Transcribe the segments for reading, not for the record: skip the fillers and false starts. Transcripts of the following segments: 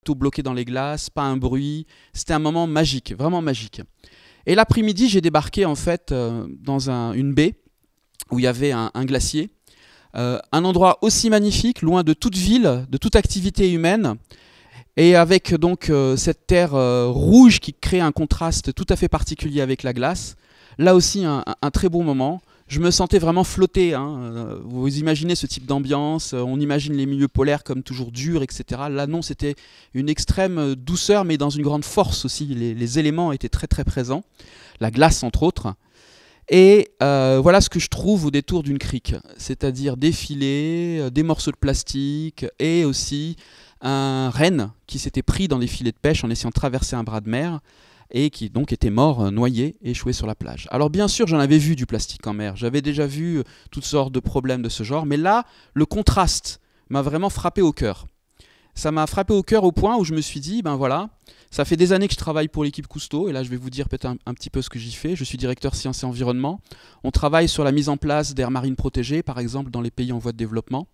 tout bloqué dans les glaces, pas un bruit. C'était un moment magique, vraiment magique. Et l'après-midi, j'ai débarqué en fait dans une baie où il y avait un glacier. Un endroit aussi magnifique, loin de toute ville, de toute activité humaine, et avec donc cette terre rouge qui crée un contraste tout à fait particulier avec la glace. Là aussi, un très beau moment. Je me sentais vraiment flotter. Hein. Vous imaginez ce type d'ambiance, on imagine les milieux polaires comme toujours durs, etc. Là non, c'était une extrême douceur, mais dans une grande force aussi. Les éléments étaient très très présents, la glace entre autres. Et voilà ce que je trouve au détour d'une crique, c'est-à-dire des filets, des morceaux de plastique et aussi un renne qui s'était pris dans les filets de pêche en essayant de traverser un bras de mer et qui donc était mort, noyé, échoué sur la plage. Alors bien sûr, j'en avais vu du plastique en mer, j'avais déjà vu toutes sortes de problèmes de ce genre, mais là, le contraste m'a vraiment frappé au cœur. Ça m'a frappé au cœur au point où je me suis dit, ben voilà, ça fait des années que je travaille pour l'équipe Cousteau, et là je vais vous dire peut-être un petit peu ce que j'y fais. Je suis directeur sciences et environnement. On travaille sur la mise en place d'aires marines protégées, par exemple dans les pays en voie de développement.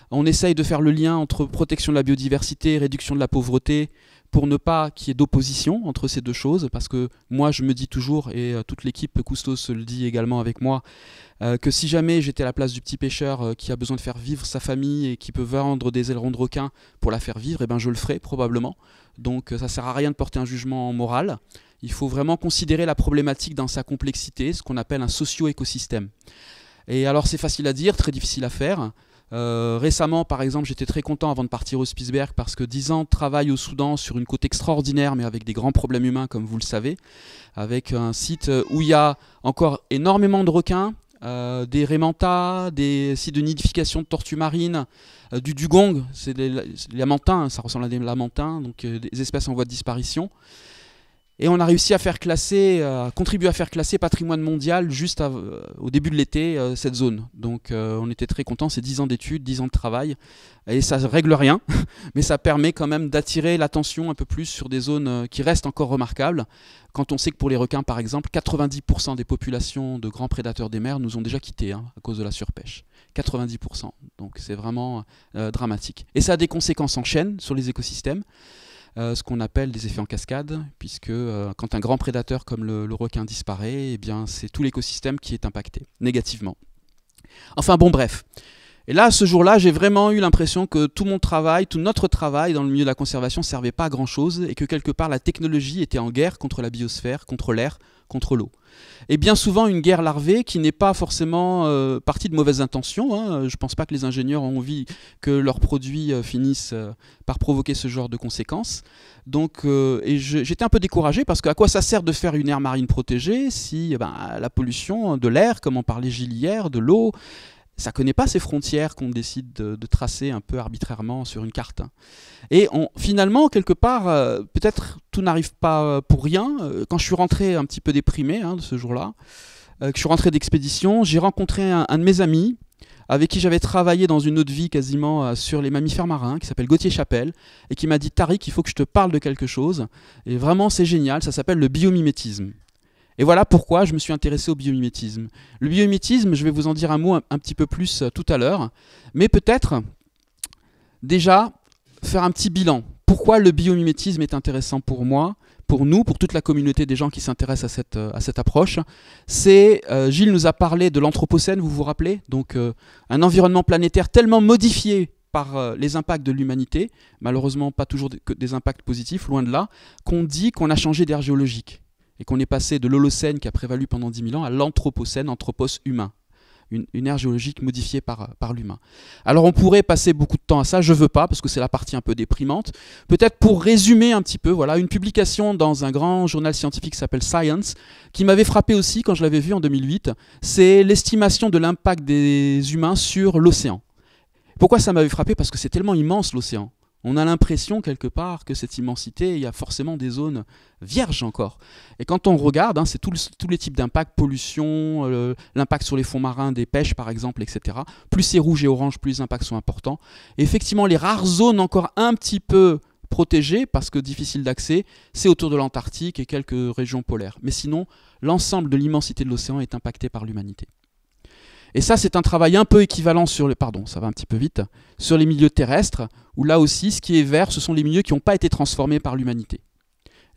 On essaye de faire le lien entre protection de la biodiversité et réduction de la pauvreté pour ne pas qu'il y ait d'opposition entre ces deux choses, parce que moi je me dis toujours, et toute l'équipe Cousteau se le dit également avec moi, que si jamais j'étais à la place du petit pêcheur qui a besoin de faire vivre sa famille et qui peut vendre des ailerons de requin pour la faire vivre, eh ben je le ferai probablement. Donc ça ne sert à rien de porter un jugement moral. Il faut vraiment considérer la problématique dans sa complexité, ce qu'on appelle un socio-écosystème. Et alors c'est facile à dire, très difficile à faire. Récemment, par exemple, j'étais très content avant de partir au Spitzberg parce que 10 ans de travail au Soudan sur une côte extraordinaire mais avec des grands problèmes humains comme vous le savez, avec un site où il y a encore énormément de requins, des raimentas, des sites de nidification de tortues marines, du dugong, c'est des lamantins, ça ressemble à des lamantins, donc des espèces en voie de disparition. Et on a réussi à faire classer, contribuer à faire classer patrimoine mondial juste au début de l'été cette zone. Donc on était très contents, c'est 10 ans d'études, 10 ans de travail. Et ça ne règle rien, mais ça permet quand même d'attirer l'attention un peu plus sur des zones qui restent encore remarquables. Quand on sait que pour les requins, par exemple, 90% des populations de grands prédateurs des mers nous ont déjà quittés à cause de la surpêche. 90%. Donc c'est vraiment dramatique. Et ça a des conséquences en chaîne sur les écosystèmes. Ce qu'on appelle des effets en cascade, puisque quand un grand prédateur comme le requin disparaît, eh bien, c'est tout l'écosystème qui est impacté, négativement. Enfin bon, bref. Et là, ce jour-là, j'ai vraiment eu l'impression que tout mon travail, tout notre travail dans le milieu de la conservation ne servait pas à grand-chose, et que quelque part, la technologie était en guerre contre la biosphère, contre l'air, contre l'eau. Et bien souvent une guerre larvée qui n'est pas forcément partie de mauvaises intentions. Hein. Je ne pense pas que les ingénieurs ont envie que leurs produits finissent par provoquer ce genre de conséquences. Donc, j'étais un peu découragé parce qu'à quoi ça sert de faire une aire marine protégée si la pollution de l'air, comme en parlait Gilles hier, de l'eau, ça ne connaît pas ces frontières qu'on décide de tracer un peu arbitrairement sur une carte. Et finalement, quelque part, peut-être tout n'arrive pas pour rien. Quand je suis rentré un petit peu déprimé de ce jour-là, que je suis rentré d'expédition, j'ai rencontré un de mes amis avec qui j'avais travaillé dans une autre vie quasiment sur les mammifères marins, qui s'appelle Gauthier Chapelle, et qui m'a dit « Tariq, il faut que je te parle de quelque chose. » Et vraiment, c'est génial, ça s'appelle le biomimétisme. Et voilà pourquoi je me suis intéressé au biomimétisme. Le biomimétisme, je vais vous en dire un mot un petit peu plus tout à l'heure, mais peut-être déjà faire un petit bilan. Pourquoi le biomimétisme est intéressant pour moi, pour nous, pour toute la communauté des gens qui s'intéressent à cette approche. C'est, Gilles nous a parlé de l'Anthropocène, vous vous rappelez? Donc un environnement planétaire tellement modifié par les impacts de l'humanité, malheureusement pas toujours que des impacts positifs, loin de là, qu'on dit qu'on a changé d'ère géologique. Et qu'on est passé de l'Holocène qui a prévalu pendant 10 000 ans à l'Anthropocène, anthropos humain. Une ère géologique modifiée par l'humain. Alors on pourrait passer beaucoup de temps à ça, je ne veux pas, parce que c'est la partie un peu déprimante. Peut-être pour résumer un petit peu, voilà, une publication dans un grand journal scientifique qui s'appelle Science, qui m'avait frappé aussi quand je l'avais vu en 2008, c'est l'estimation de l'impact des humains sur l'océan. Pourquoi ça m'avait frappé? Parce que c'est tellement immense l'océan. On a l'impression quelque part que cette immensité, il y a forcément des zones vierges encore. Et quand on regarde, c'est tous les types d'impacts, pollution, l'impact sur les fonds marins, des pêches par exemple, etc. Plus c'est rouge et orange, plus les impacts sont importants. Et effectivement, les rares zones encore un petit peu protégées, parce que difficiles d'accès, c'est autour de l'Antarctique et quelques régions polaires. Mais sinon, l'ensemble de l'immensité de l'océan est impacté par l'humanité. Et ça, c'est un travail un peu équivalent sur les... Pardon, ça va un petit peu vite. Sur les milieux terrestres, où là aussi, ce qui est vert, ce sont les milieux qui n'ont pas été transformés par l'humanité.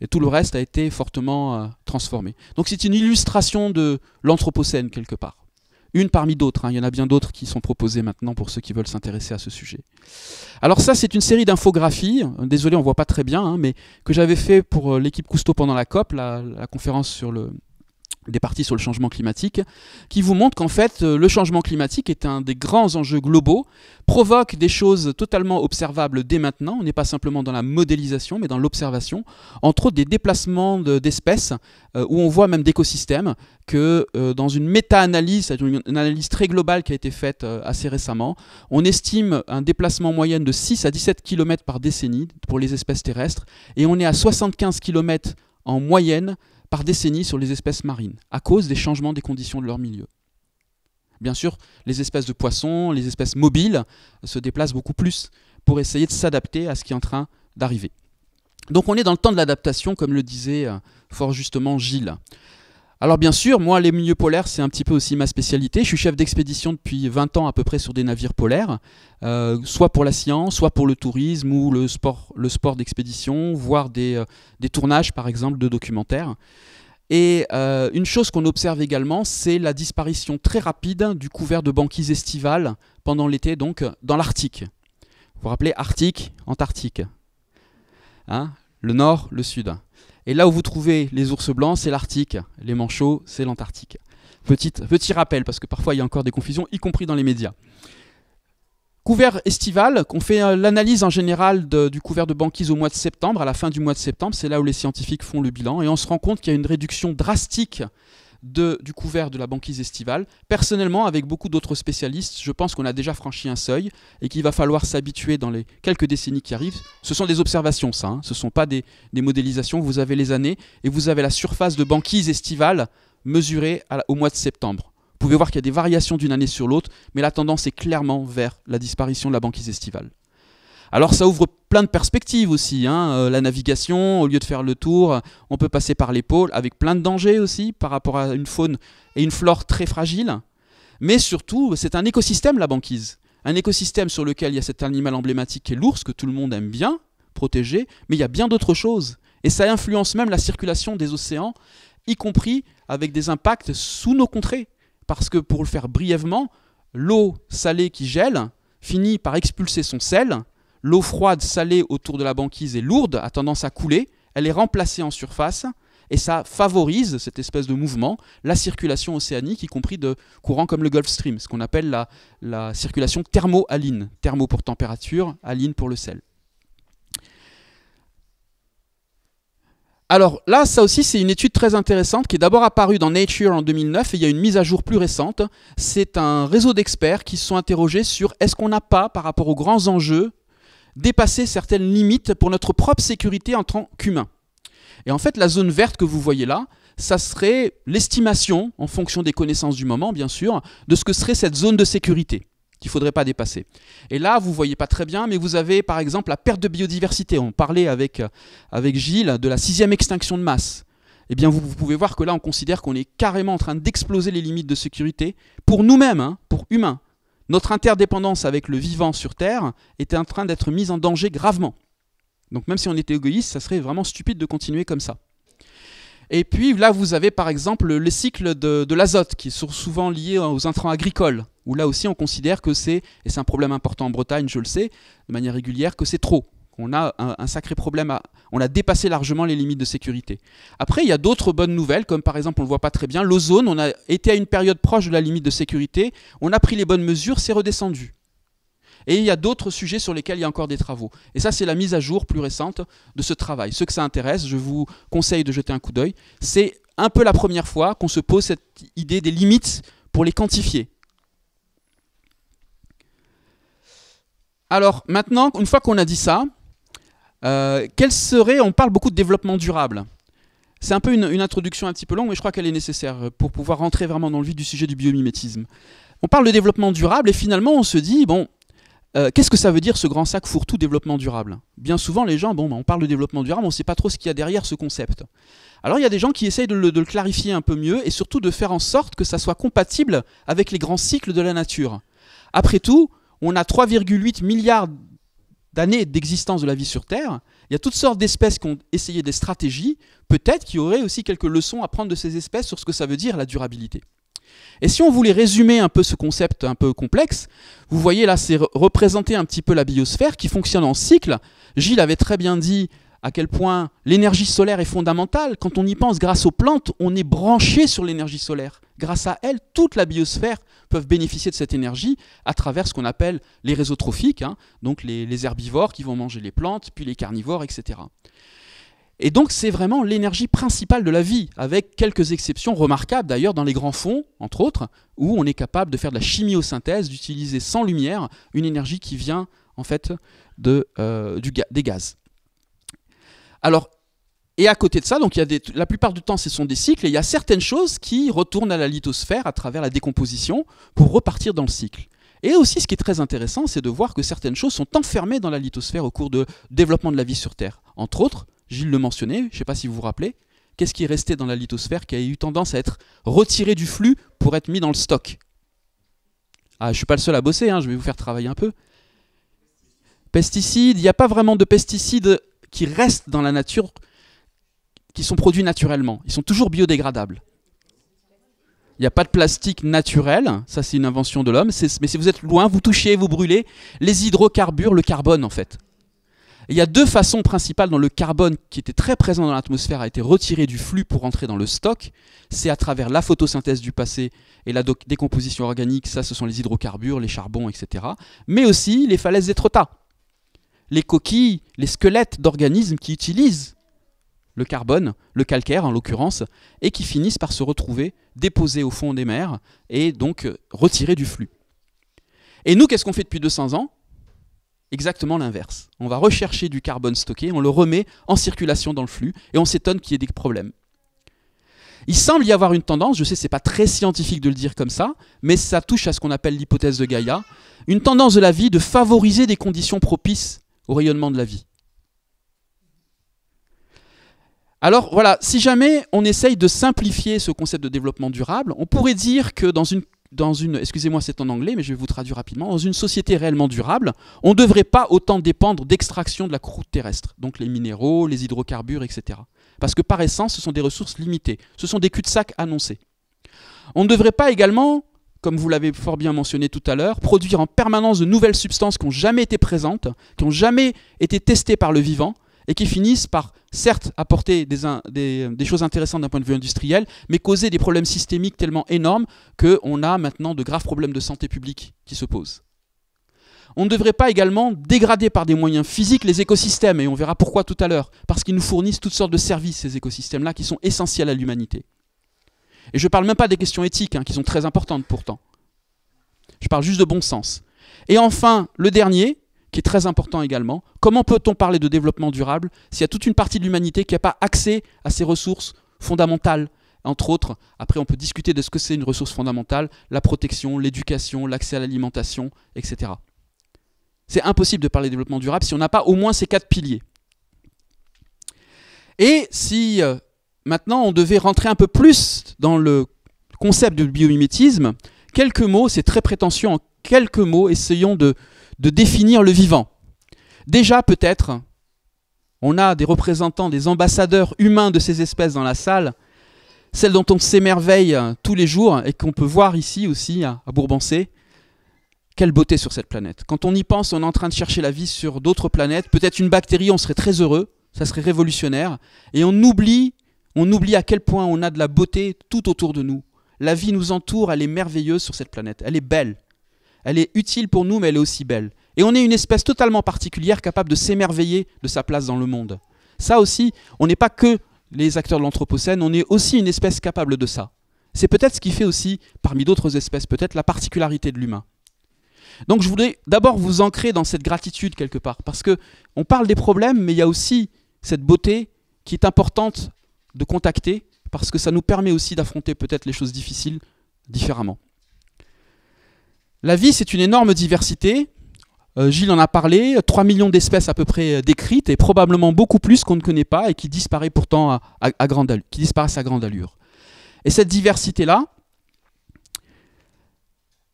Et tout le reste a été fortement transformé. Donc c'est une illustration de l'Anthropocène, quelque part. Une parmi d'autres, hein. Il y en a bien d'autres qui sont proposées maintenant pour ceux qui veulent s'intéresser à ce sujet. Alors ça, c'est une série d'infographies, désolé, on ne voit pas très bien, hein, mais que j'avais fait pour l'équipe Cousteau pendant la COP, la conférence sur des parties sur le changement climatique, qui vous montrent qu'en fait, le changement climatique est un des grands enjeux globaux, provoque des choses totalement observables dès maintenant. On n'est pas simplement dans la modélisation, mais dans l'observation. Entre autres, des déplacements d'espèces, où on voit même d'écosystèmes, que dans une méta-analyse, c'est-à-dire une analyse très globale qui a été faite assez récemment, on estime un déplacement moyen de 6 à 17 km par décennie pour les espèces terrestres, et on est à 75 km en moyenne par décennie sur les espèces marines, à cause des changements des conditions de leur milieu. Bien sûr, les espèces de poissons, les espèces mobiles se déplacent beaucoup plus pour essayer de s'adapter à ce qui est en train d'arriver. Donc on est dans le temps de l'adaptation, comme le disait fort justement Gilles. Alors bien sûr, moi les milieux polaires, c'est un petit peu aussi ma spécialité. Je suis chef d'expédition depuis 20 ans à peu près sur des navires polaires, soit pour la science, soit pour le tourisme ou le sport d'expédition, voire des tournages par exemple de documentaires. Et une chose qu'on observe également, c'est la disparition très rapide du couvert de banquise estivale pendant l'été, donc dans l'Arctique. Vous vous rappelez, Arctique, Antarctique. Hein, le nord, le sud. Et là où vous trouvez les ours blancs, c'est l'Arctique. Les manchots, c'est l'Antarctique. Petit rappel, parce que parfois il y a encore des confusions, y compris dans les médias. Couvert estival, qu'on fait l'analyse en général du couvert de banquise au mois de septembre, à la fin du mois de septembre, c'est là où les scientifiques font le bilan, et on se rend compte qu'il y a une réduction drastique du couvert de la banquise estivale. Personnellement, avec beaucoup d'autres spécialistes, je pense qu'on a déjà franchi un seuil et qu'il va falloir s'habituer dans les quelques décennies qui arrivent. Ce sont des observations, ça, hein. Ce ne sont pas des modélisations. Vous avez les années et vous avez la surface de banquise estivale mesurée au mois de septembre. Vous pouvez voir qu'il y a des variations d'une année sur l'autre, mais la tendance est clairement vers la disparition de la banquise estivale. Alors ça ouvre plein de perspectives aussi, hein. La navigation, au lieu de faire le tour, on peut passer par les pôles, avec plein de dangers aussi, par rapport à une faune et une flore très fragiles. Mais surtout, c'est un écosystème, la banquise. Un écosystème sur lequel il y a cet animal emblématique qui est l'ours, que tout le monde aime bien, protégé, mais il y a bien d'autres choses. Et ça influence même la circulation des océans, y compris avec des impacts sous nos contrées. Parce que, pour le faire brièvement, l'eau salée qui gèle finit par expulser son sel. L'eau froide salée autour de la banquise est lourde, a tendance à couler, elle est remplacée en surface, et ça favorise, cette espèce de mouvement, la circulation océanique, y compris de courants comme le Gulf Stream, ce qu'on appelle la circulation thermo-haline. Thermo pour température, haline pour le sel. Alors là, ça aussi, c'est une étude très intéressante qui est d'abord apparue dans Nature en 2009 et il y a une mise à jour plus récente. C'est un réseau d'experts qui se sont interrogés sur est-ce qu'on n'a pas, par rapport aux grands enjeux, dépassé certaines limites pour notre propre sécurité en tant qu'humain. Et en fait, la zone verte que vous voyez là, ça serait l'estimation, en fonction des connaissances du moment, bien sûr, de ce que serait cette zone de sécurité qu'il ne faudrait pas dépasser. Et là, vous ne voyez pas très bien, mais vous avez par exemple la perte de biodiversité. On parlait avec Gilles de la 6e extinction de masse. Eh bien, vous pouvez voir que là, on considère qu'on est carrément en train d'exploser les limites de sécurité pour nous-mêmes, hein, pour humains. Notre interdépendance avec le vivant sur Terre était en train d'être mise en danger gravement. Donc même si on était égoïste, ça serait vraiment stupide de continuer comme ça. Et puis là, vous avez par exemple le cycle de l'azote, qui sont souvent liés aux intrants agricoles, où là aussi on considère que c'est, et c'est un problème important en Bretagne, je le sais, de manière régulière, que c'est trop. On a un sacré problème, on a dépassé largement les limites de sécurité. Après, il y a d'autres bonnes nouvelles, comme par exemple, on ne le voit pas très bien, l'ozone, on a été à une période proche de la limite de sécurité, on a pris les bonnes mesures, c'est redescendu. Et il y a d'autres sujets sur lesquels il y a encore des travaux. Et ça, c'est la mise à jour plus récente de ce travail. Ceux que ça intéresse, je vous conseille de jeter un coup d'œil. C'est un peu la première fois qu'on se pose cette idée des limites pour les quantifier. Alors maintenant, une fois qu'on a dit ça, quel serait, on parle beaucoup de développement durable. C'est un peu une introduction un petit peu longue, mais je crois qu'elle est nécessaire pour pouvoir rentrer vraiment dans le vif du sujet du biomimétisme. On parle de développement durable et finalement on se dit, bon, Qu'est-ce que ça veut dire ce grand sac fourre-tout développement durable? Bien souvent, les gens, on parle de développement durable, on ne sait pas trop ce qu'il y a derrière ce concept. Alors il y a des gens qui essayent de le clarifier un peu mieux et surtout de faire en sorte que ça soit compatible avec les grands cycles de la nature. Après tout, on a 3,8 milliards d'années d'existence de la vie sur Terre. Il y a toutes sortes d'espèces qui ont essayé des stratégies. Peut-être qu'il y aurait aussi quelques leçons à prendre de ces espèces sur ce que ça veut dire la durabilité. Et si on voulait résumer un peu ce concept un peu complexe, vous voyez là, c'est représenter un petit peu la biosphère qui fonctionne en cycle. Gilles avait très bien dit à quel point l'énergie solaire est fondamentale. Quand on y pense, grâce aux plantes, on est branché sur l'énergie solaire. Grâce à elle, toute la biosphère peut bénéficier de cette énergie à travers ce qu'on appelle les réseaux trophiques, donc les herbivores qui vont manger les plantes, puis les carnivores, etc. Et donc c'est vraiment l'énergie principale de la vie, avec quelques exceptions remarquables d'ailleurs dans les grands fonds, entre autres, où on est capable de faire de la chimiosynthèse, d'utiliser sans lumière une énergie qui vient en fait des gaz. Alors, et à côté de ça, donc la plupart du temps, ce sont des cycles, et il y a certaines choses qui retournent à la lithosphère à travers la décomposition pour repartir dans le cycle. Et aussi, ce qui est très intéressant, c'est de voir que certaines choses sont enfermées dans la lithosphère au cours du développement de la vie sur Terre. Entre autres, Gilles le mentionnait, je ne sais pas si vous vous rappelez, qu'est-ce qui est resté dans la lithosphère qui a eu tendance à être retiré du flux pour être mis dans le stock? Ah, je ne suis pas le seul à bosser, je vais vous faire travailler un peu. Pesticides, il n'y a pas vraiment de pesticides qui restent dans la nature, qui sont produits naturellement. Ils sont toujours biodégradables. Il n'y a pas de plastique naturel, ça c'est une invention de l'homme, mais si vous êtes loin, vous touchez, vous brûlez, les hydrocarbures, le carbone en fait. Et il y a deux façons principales dont le carbone, qui était très présent dans l'atmosphère, a été retiré du flux pour entrer dans le stock. C'est à travers la photosynthèse du passé et la décomposition organique, ça ce sont les hydrocarbures, les charbons, etc. Mais aussi les falaises d'Étretat. Les coquilles, les squelettes d'organismes qui utilisent le carbone, le calcaire en l'occurrence, et qui finissent par se retrouver déposés au fond des mers et donc retirés du flux. Et nous, qu'est-ce qu'on fait depuis 200 ans? Exactement l'inverse. On va rechercher du carbone stocké, on le remet en circulation dans le flux, et on s'étonne qu'il y ait des problèmes. Il semble y avoir une tendance, je sais c'est pas très scientifique de le dire comme ça, mais ça touche à ce qu'on appelle l'hypothèse de Gaïa, une tendance de la vie de favoriser des conditions propices au rayonnement de la vie. Alors voilà, si jamais on essaye de simplifier ce concept de développement durable, on pourrait dire que dans une excusez-moi c'est en anglais, mais je vais vous traduire rapidement, dans une société réellement durable, on ne devrait pas autant dépendre d'extraction de la croûte terrestre, donc les minéraux, les hydrocarbures, etc. Parce que par essence, ce sont des ressources limitées, ce sont des cul-de-sac annoncés. On ne devrait pas également, comme vous l'avez fort bien mentionné tout à l'heure, produire en permanence de nouvelles substances qui n'ont jamais été présentes, qui n'ont jamais été testées par le vivant, et qui finissent par, certes, apporter des choses intéressantes d'un point de vue industriel, mais causer des problèmes systémiques tellement énormes qu'on a maintenant de graves problèmes de santé publique qui se posent. On ne devrait pas également dégrader par des moyens physiques les écosystèmes, et on verra pourquoi tout à l'heure, parce qu'ils nous fournissent toutes sortes de services, ces écosystèmes-là, qui sont essentiels à l'humanité. Et je ne parle même pas des questions éthiques, qui sont très importantes pourtant. Je parle juste de bon sens. Et enfin, le dernier, qui est très important également, comment peut-on parler de développement durable s'il y a toute une partie de l'humanité qui n'a pas accès à ces ressources fondamentales? Entre autres, après on peut discuter de ce que c'est une ressource fondamentale, la protection, l'éducation, l'accès à l'alimentation, etc. C'est impossible de parler de développement durable si on n'a pas au moins ces 4 piliers. Et si maintenant on devait rentrer un peu plus dans le concept de biomimétisme, quelques mots, c'est très prétentieux, en quelques mots, essayons de définir le vivant. Déjà, peut-être, on a des représentants, des ambassadeurs humains de ces espèces dans la salle, celles dont on s'émerveille tous les jours et qu'on peut voir ici aussi à Bourbancé. Quelle beauté sur cette planète. Quand on y pense, on est en train de chercher la vie sur d'autres planètes. Peut-être une bactérie, on serait très heureux, ça serait révolutionnaire. Et on oublie à quel point on a de la beauté tout autour de nous. La vie nous entoure, elle est merveilleuse sur cette planète, elle est belle. Elle est utile pour nous, mais elle est aussi belle. Et on est une espèce totalement particulière, capable de s'émerveiller de sa place dans le monde. Ça aussi, on n'est pas que les acteurs de l'Anthropocène, on est aussi une espèce capable de ça. C'est peut-être ce qui fait aussi, parmi d'autres espèces, peut-être la particularité de l'humain. Donc je voudrais d'abord vous ancrer dans cette gratitude quelque part, parce qu'on parle des problèmes, mais il y a aussi cette beauté qui est importante de contacter, parce que ça nous permet aussi d'affronter peut-être les choses difficiles différemment. La vie, c'est une énorme diversité. Gilles en a parlé, 3 millions d'espèces à peu près décrites et probablement beaucoup plus qu'on ne connaît pas et qui disparaissent pourtant à grande allure. Et cette diversité-là,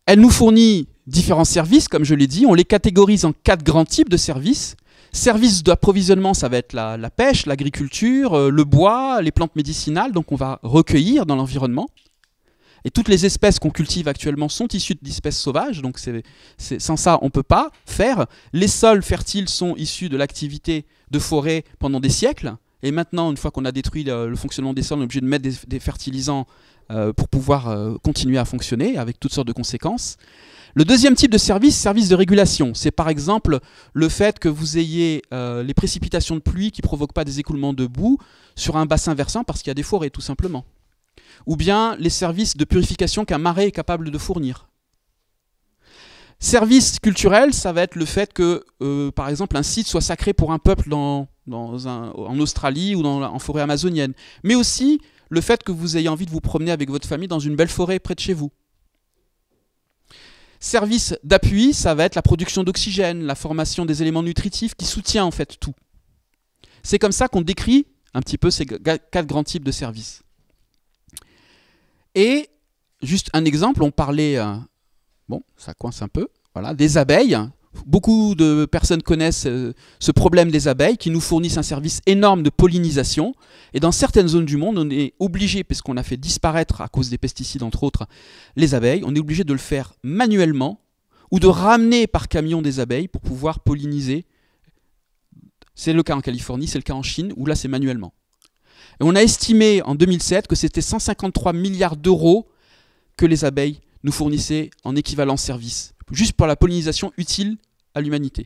elle nous fournit différents services, comme je l'ai dit. On les catégorise en 4 grands types de services. Services d'approvisionnement, ça va être la pêche, l'agriculture, le bois, les plantes médicinales, donc on va recueillir dans l'environnement. Et toutes les espèces qu'on cultive actuellement sont issues d'espèces sauvages, donc sans ça on ne peut pas faire. Les sols fertiles sont issus de l'activité de forêt pendant des siècles. Et maintenant, une fois qu'on a détruit le fonctionnement des sols, on est obligé de mettre des fertilisants pour pouvoir continuer à fonctionner avec toutes sortes de conséquences. Le deuxième type de service de régulation. C'est par exemple le fait que vous ayez les précipitations de pluie qui ne provoquent pas des écoulements de boue sur un bassin versant parce qu'il y a des forêts, tout simplement. Ou bien les services de purification qu'un marais est capable de fournir. Service culturel, ça va être le fait que, par exemple, un site soit sacré pour un peuple en Australie ou en forêt amazonienne. Mais aussi le fait que vous ayez envie de vous promener avec votre famille dans une belle forêt près de chez vous. Service d'appui, ça va être la production d'oxygène, la formation des éléments nutritifs qui soutient en fait tout. C'est comme ça qu'on décrit un petit peu ces 4 grands types de services. Et juste un exemple, on parlait, bon, ça coince un peu, voilà, des abeilles. Beaucoup de personnes connaissent ce problème des abeilles qui nous fournissent un service énorme de pollinisation. Et dans certaines zones du monde, on est obligé, puisqu'on a fait disparaître à cause des pesticides entre autres les abeilles, on est obligé de le faire manuellement ou de ramener par camion des abeilles pour pouvoir polliniser. C'est le cas en Californie, c'est le cas en Chine, où là c'est manuellement. Et on a estimé en 2007 que c'était 153 milliards d'euros que les abeilles nous fournissaient en équivalent service, juste pour la pollinisation utile à l'humanité.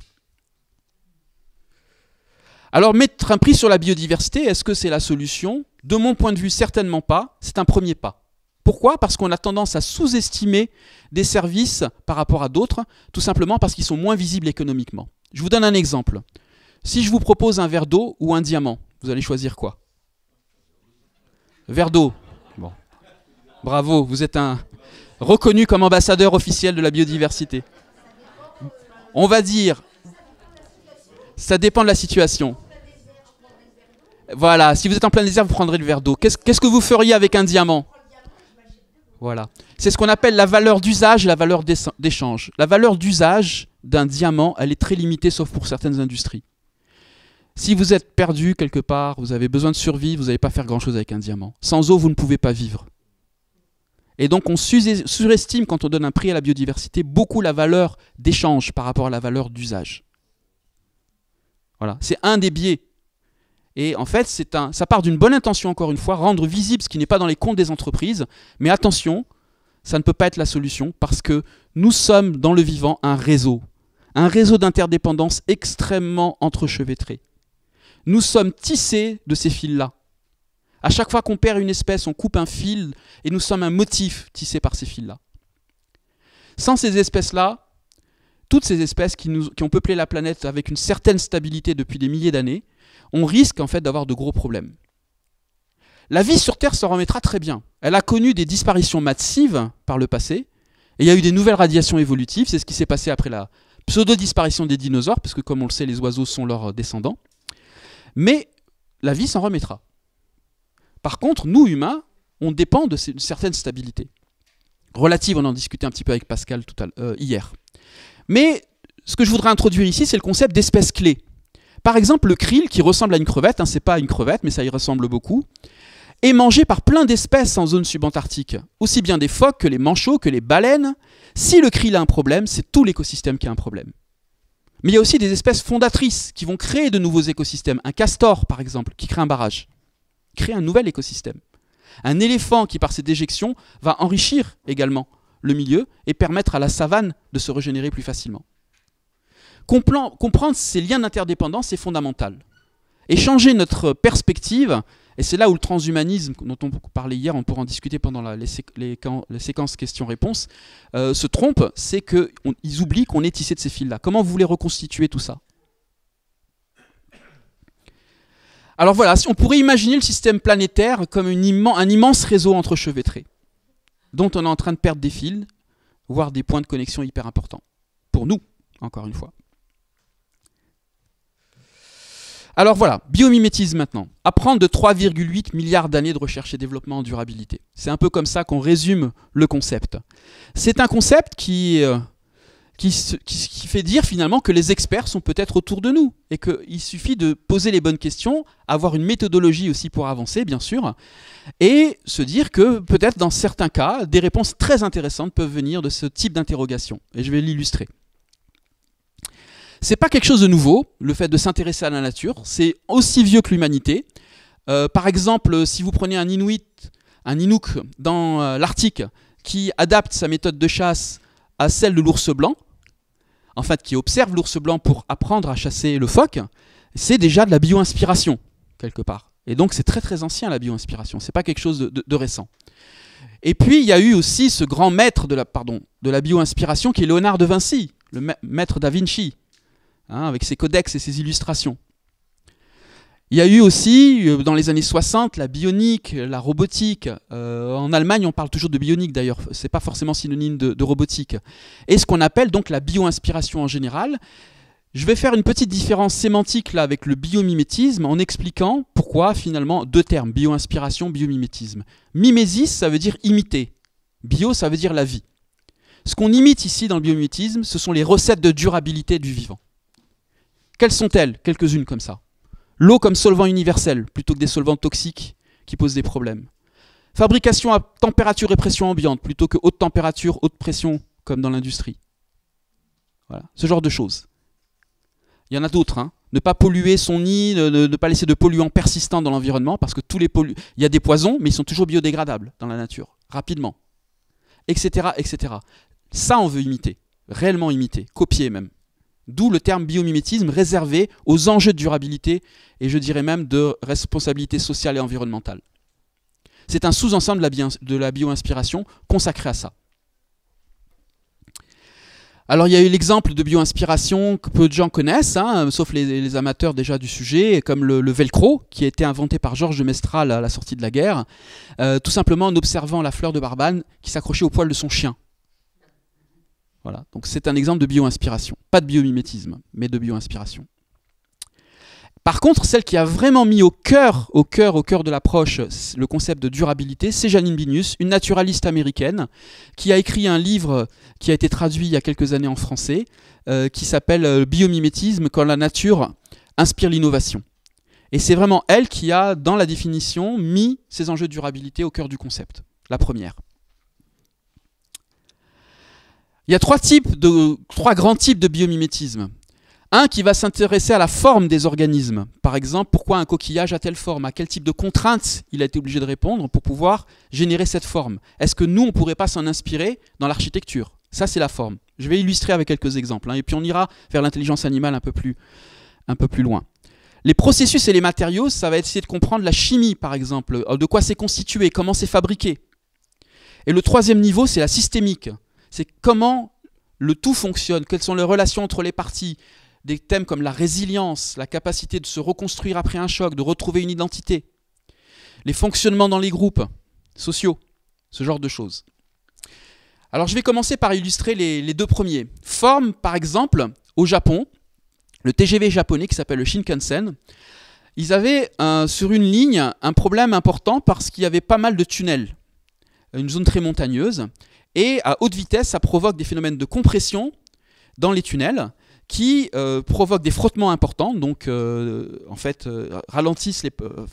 Alors mettre un prix sur la biodiversité, est-ce que c'est la solution? De mon point de vue, certainement pas. C'est un premier pas. Pourquoi? Parce qu'on a tendance à sous-estimer des services par rapport à d'autres, tout simplement parce qu'ils sont moins visibles économiquement. Je vous donne un exemple. Si je vous propose un verre d'eau ou un diamant, vous allez choisir quoi? Verre d'eau. Bon. Bravo, vous êtes reconnu comme ambassadeur officiel de la biodiversité. On va dire, ça dépend de la situation. Voilà, si vous êtes en plein désert, vous prendrez le verre d'eau. Qu'est-ce que vous feriez avec un diamant? Voilà. C'est ce qu'on appelle la valeur d'usage et la valeur d'échange. La valeur d'usage d'un diamant, elle est très limitée, sauf pour certaines industries. Si vous êtes perdu quelque part, vous avez besoin de survivre, vous n'allez pas faire grand-chose avec un diamant. Sans eau, vous ne pouvez pas vivre. Et donc on surestime, quand on donne un prix à la biodiversité, beaucoup la valeur d'échange par rapport à la valeur d'usage. Voilà, c'est un des biais. Et en fait, ça part d'une bonne intention, encore une fois, rendre visible ce qui n'est pas dans les comptes des entreprises. Mais attention, ça ne peut pas être la solution, parce que nous sommes dans le vivant un réseau d'interdépendance extrêmement entrechevêtré. Nous sommes tissés de ces fils-là. À chaque fois qu'on perd une espèce, on coupe un fil et nous sommes un motif tissé par ces fils-là. Sans ces espèces-là, toutes ces espèces qui ont peuplé la planète avec une certaine stabilité depuis des milliers d'années, on risque en fait d'avoir de gros problèmes. La vie sur Terre s'en remettra très bien. Elle a connu des disparitions massives par le passé, et il y a eu des nouvelles radiations évolutives. C'est ce qui s'est passé après la pseudo-disparition des dinosaures, parce que comme on le sait, les oiseaux sont leurs descendants. Mais la vie s'en remettra. Par contre, nous, humains, on dépend d'une certaine stabilité. Relative, on en discutait un petit peu avec Pascal hier. Mais ce que je voudrais introduire ici, c'est le concept d'espèces clés. Par exemple, le krill, qui ressemble à une crevette, c'est pas une crevette, mais ça y ressemble beaucoup, est mangé par plein d'espèces en zone subantarctique. Aussi bien des phoques que les manchots, que les baleines. Si le krill a un problème, c'est tout l'écosystème qui a un problème. Mais il y a aussi des espèces fondatrices qui vont créer de nouveaux écosystèmes. Un castor, par exemple, qui crée un barrage. Crée un nouvel écosystème. Un éléphant qui, par ses déjections, va enrichir également le milieu et permettre à la savane de se régénérer plus facilement. Comprendre ces liens d'interdépendance est fondamental. Et changer notre perspective, et c'est là où le transhumanisme, dont on parlait hier, on pourra en discuter pendant les séquences questions-réponses, se trompe, c'est qu'ils oublient qu'on est tissé de ces fils-là. Comment vous voulez reconstituer tout ça? Alors voilà, on pourrait imaginer le système planétaire comme un immense réseau entrechevêtré, dont on est en train de perdre des fils, voire des points de connexion hyper importants. Pour nous, encore une fois. Alors voilà, biomimétisme maintenant. Apprendre de 3,8 milliards d'années de recherche et développement en durabilité. C'est un peu comme ça qu'on résume le concept. C'est un concept qui fait dire finalement que les experts sont peut-être autour de nous et qu'il suffit de poser les bonnes questions, avoir une méthodologie aussi pour avancer, bien sûr, et se dire que peut-être dans certains cas, des réponses très intéressantes peuvent venir de ce type d'interrogation. Et je vais l'illustrer. C'est pas quelque chose de nouveau, le fait de s'intéresser à la nature. C'est aussi vieux que l'humanité. Par exemple, si vous prenez un Inuit, un Inuk dans l'Arctique, qui adapte sa méthode de chasse à celle de l'ours blanc, en fait, qui observe l'ours blanc pour apprendre à chasser le phoque, c'est déjà de la bio-inspiration, quelque part. Et donc, c'est très très ancien, la bio-inspiration. C'est pas quelque chose de récent. Et puis, il y a eu aussi ce grand maître de la bio-inspiration qui est Léonard de Vinci, le maître da Vinci, avec ses codex et ses illustrations. Il y a eu aussi, dans les années 60, la bionique, la robotique. En Allemagne, on parle toujours de bionique d'ailleurs, c'est pas forcément synonyme de robotique. Et ce qu'on appelle donc la bio-inspiration en général. Je vais faire une petite différence sémantique là avec le biomimétisme en expliquant pourquoi finalement deux termes, bio-inspiration, biomimétisme. Mimésis, ça veut dire imiter. Bio, ça veut dire la vie. Ce qu'on imite ici dans le biomimétisme, ce sont les recettes de durabilité du vivant. Quelles sont-elles? Quelques-unes comme ça. L'eau comme solvant universel, plutôt que des solvants toxiques qui posent des problèmes. Fabrication à température et pression ambiante, plutôt que haute température, haute pression, comme dans l'industrie. Voilà, ce genre de choses. Il y en a d'autres. Ne pas polluer son nid, ne pas laisser de polluants persistants dans l'environnement, parce que il y a des poisons, mais ils sont toujours biodégradables dans la nature, rapidement. Etc., etc. Ça, on veut imiter, réellement imiter, copier même. D'où le terme biomimétisme réservé aux enjeux de durabilité et je dirais même de responsabilité sociale et environnementale. C'est un sous-ensemble de la bio-inspiration consacré à ça. Alors il y a eu l'exemple de bio-inspiration que peu de gens connaissent, sauf les amateurs déjà du sujet, comme le velcro, qui a été inventé par Georges de Mestral à la sortie de la guerre, tout simplement en observant la fleur de barbane qui s'accrochait au poil de son chien. Voilà, donc c'est un exemple de bio-inspiration. Pas de biomimétisme, mais de bio-inspiration. Par contre, celle qui a vraiment mis au cœur de l'approche le concept de durabilité, c'est Janine Benyus, une naturaliste américaine, qui a écrit un livre qui a été traduit il y a quelques années en français, qui s'appelle Biomimétisme, quand la nature inspire l'innovation. Et c'est vraiment elle qui a, dans la définition, mis ces enjeux de durabilité au cœur du concept, la première. Il y a trois grands types de biomimétisme. Un qui va s'intéresser à la forme des organismes. Par exemple, pourquoi un coquillage a telle forme? À quel type de contraintes il a été obligé de répondre pour pouvoir générer cette forme? Est-ce que nous, on ne pourrait pas s'en inspirer dans l'architecture? Ça, c'est la forme. Je vais illustrer avec quelques exemples. Et puis on ira vers l'intelligence animale un peu plus loin. Les processus et les matériaux, ça va essayer de comprendre la chimie, par exemple. De quoi c'est constitué, comment c'est fabriqué. Et le troisième niveau, c'est la systémique. C'est comment le tout fonctionne, quelles sont les relations entre les parties. Des thèmes comme la résilience, la capacité de se reconstruire après un choc, de retrouver une identité. Les fonctionnements dans les groupes sociaux, ce genre de choses. Alors je vais commencer par illustrer les deux premiers. Forme, par exemple, au Japon, le TGV japonais qui s'appelle le Shinkansen. Ils avaient sur une ligne un problème important parce qu'il y avait pas mal de tunnels. Une zone très montagneuse. Et à haute vitesse, ça provoque des phénomènes de compression dans les tunnels qui provoquent des frottements importants, donc en fait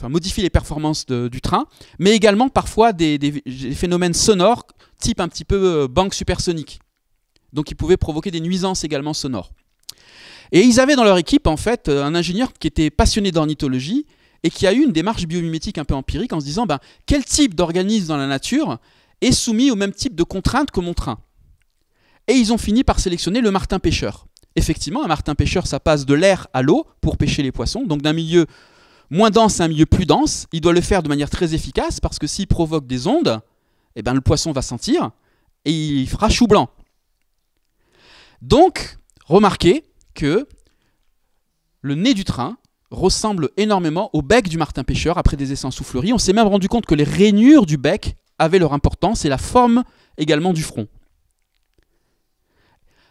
modifient les performances du train, mais également parfois des phénomènes sonores type un petit peu banque supersonique. Donc ils pouvaient provoquer des nuisances également sonores. Et ils avaient dans leur équipe en fait un ingénieur qui était passionné d'ornithologie et qui a eu une démarche biomimétique un peu empirique en se disant quel type d'organisme dans la nature est soumis au même type de contraintes que mon train. Et ils ont fini par sélectionner le martin-pêcheur. Effectivement, un martin-pêcheur, ça passe de l'air à l'eau pour pêcher les poissons, donc d'un milieu moins dense à un milieu plus dense. Il doit le faire de manière très efficace parce que s'il provoque des ondes, le poisson va sentir et il fera chou blanc. Donc, remarquez que le nez du train ressemble énormément au bec du martin-pêcheur après des essais en soufflerie. On s'est même rendu compte que les rainures du bec avaient leur importance et la forme également du front.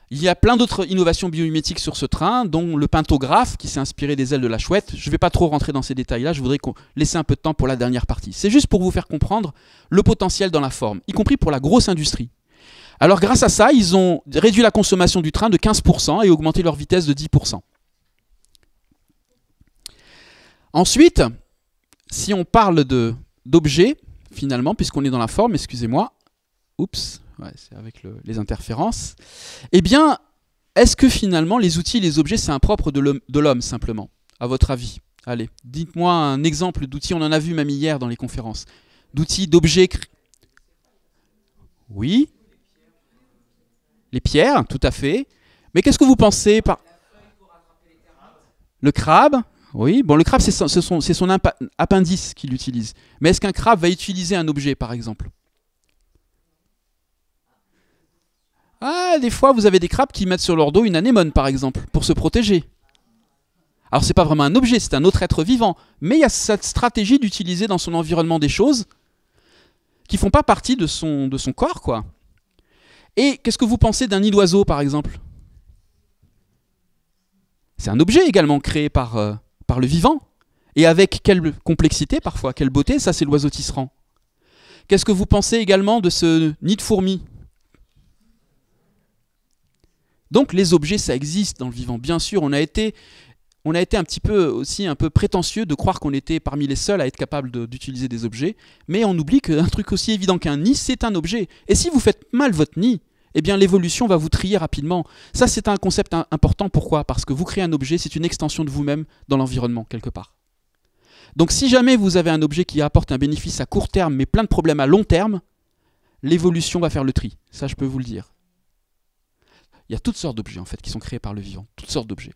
Il y a plein d'autres innovations biomimétiques sur ce train, dont le pintographe qui s'est inspiré des ailes de la chouette. Je ne vais pas trop rentrer dans ces détails-là, je voudrais laisser un peu de temps pour la dernière partie. C'est juste pour vous faire comprendre le potentiel dans la forme, y compris pour la grosse industrie. Alors grâce à ça, ils ont réduit la consommation du train de 15% et augmenté leur vitesse de 10%. Ensuite, si on parle d'objets, finalement, puisqu'on est dans la forme, excusez-moi, oups, ouais, c'est avec les interférences, eh bien, est-ce que finalement les outils et les objets, c'est impropre de l'homme simplement, à votre avis? Allez, dites-moi un exemple d'outil, on en a vu même hier dans les conférences, d'outils, d'objets. Oui. Les pierres, tout à fait. Mais qu'est-ce que vous pensez par... Le crabe? Oui. Bon, le crabe, c'est son appendice qu'il utilise. Mais est-ce qu'un crabe va utiliser un objet, par exemple? Ah, des fois, vous avez des crabes qui mettent sur leur dos une anémone, par exemple, pour se protéger. Alors, c'est pas vraiment un objet, c'est un autre être vivant. Mais il y a cette stratégie d'utiliser dans son environnement des choses qui font pas partie de son corps, quoi. Et qu'est-ce que vous pensez d'un nid d'oiseau, par exemple? C'est un objet également créé par le vivant. Et avec quelle complexité parfois, quelle beauté, ça c'est l'oiseau tisserand. Qu'est-ce que vous pensez également de ce nid de fourmis? Donc les objets, ça existe dans le vivant. Bien sûr, on a été un petit peu aussi un peu prétentieux de croire qu'on était parmi les seuls à être capable d'utiliser des objets, mais on oublie qu'un truc aussi évident qu'un nid, c'est un objet. Et si vous faites mal votre nid, eh bien l'évolution va vous trier rapidement. Ça, c'est un concept important. Pourquoi? Parce que vous créez un objet, c'est une extension de vous-même dans l'environnement, quelque part. Donc si jamais vous avez un objet qui apporte un bénéfice à court terme, mais plein de problèmes à long terme, l'évolution va faire le tri. Ça, je peux vous le dire. Il y a toutes sortes d'objets, en fait, qui sont créés par le vivant. Toutes sortes d'objets.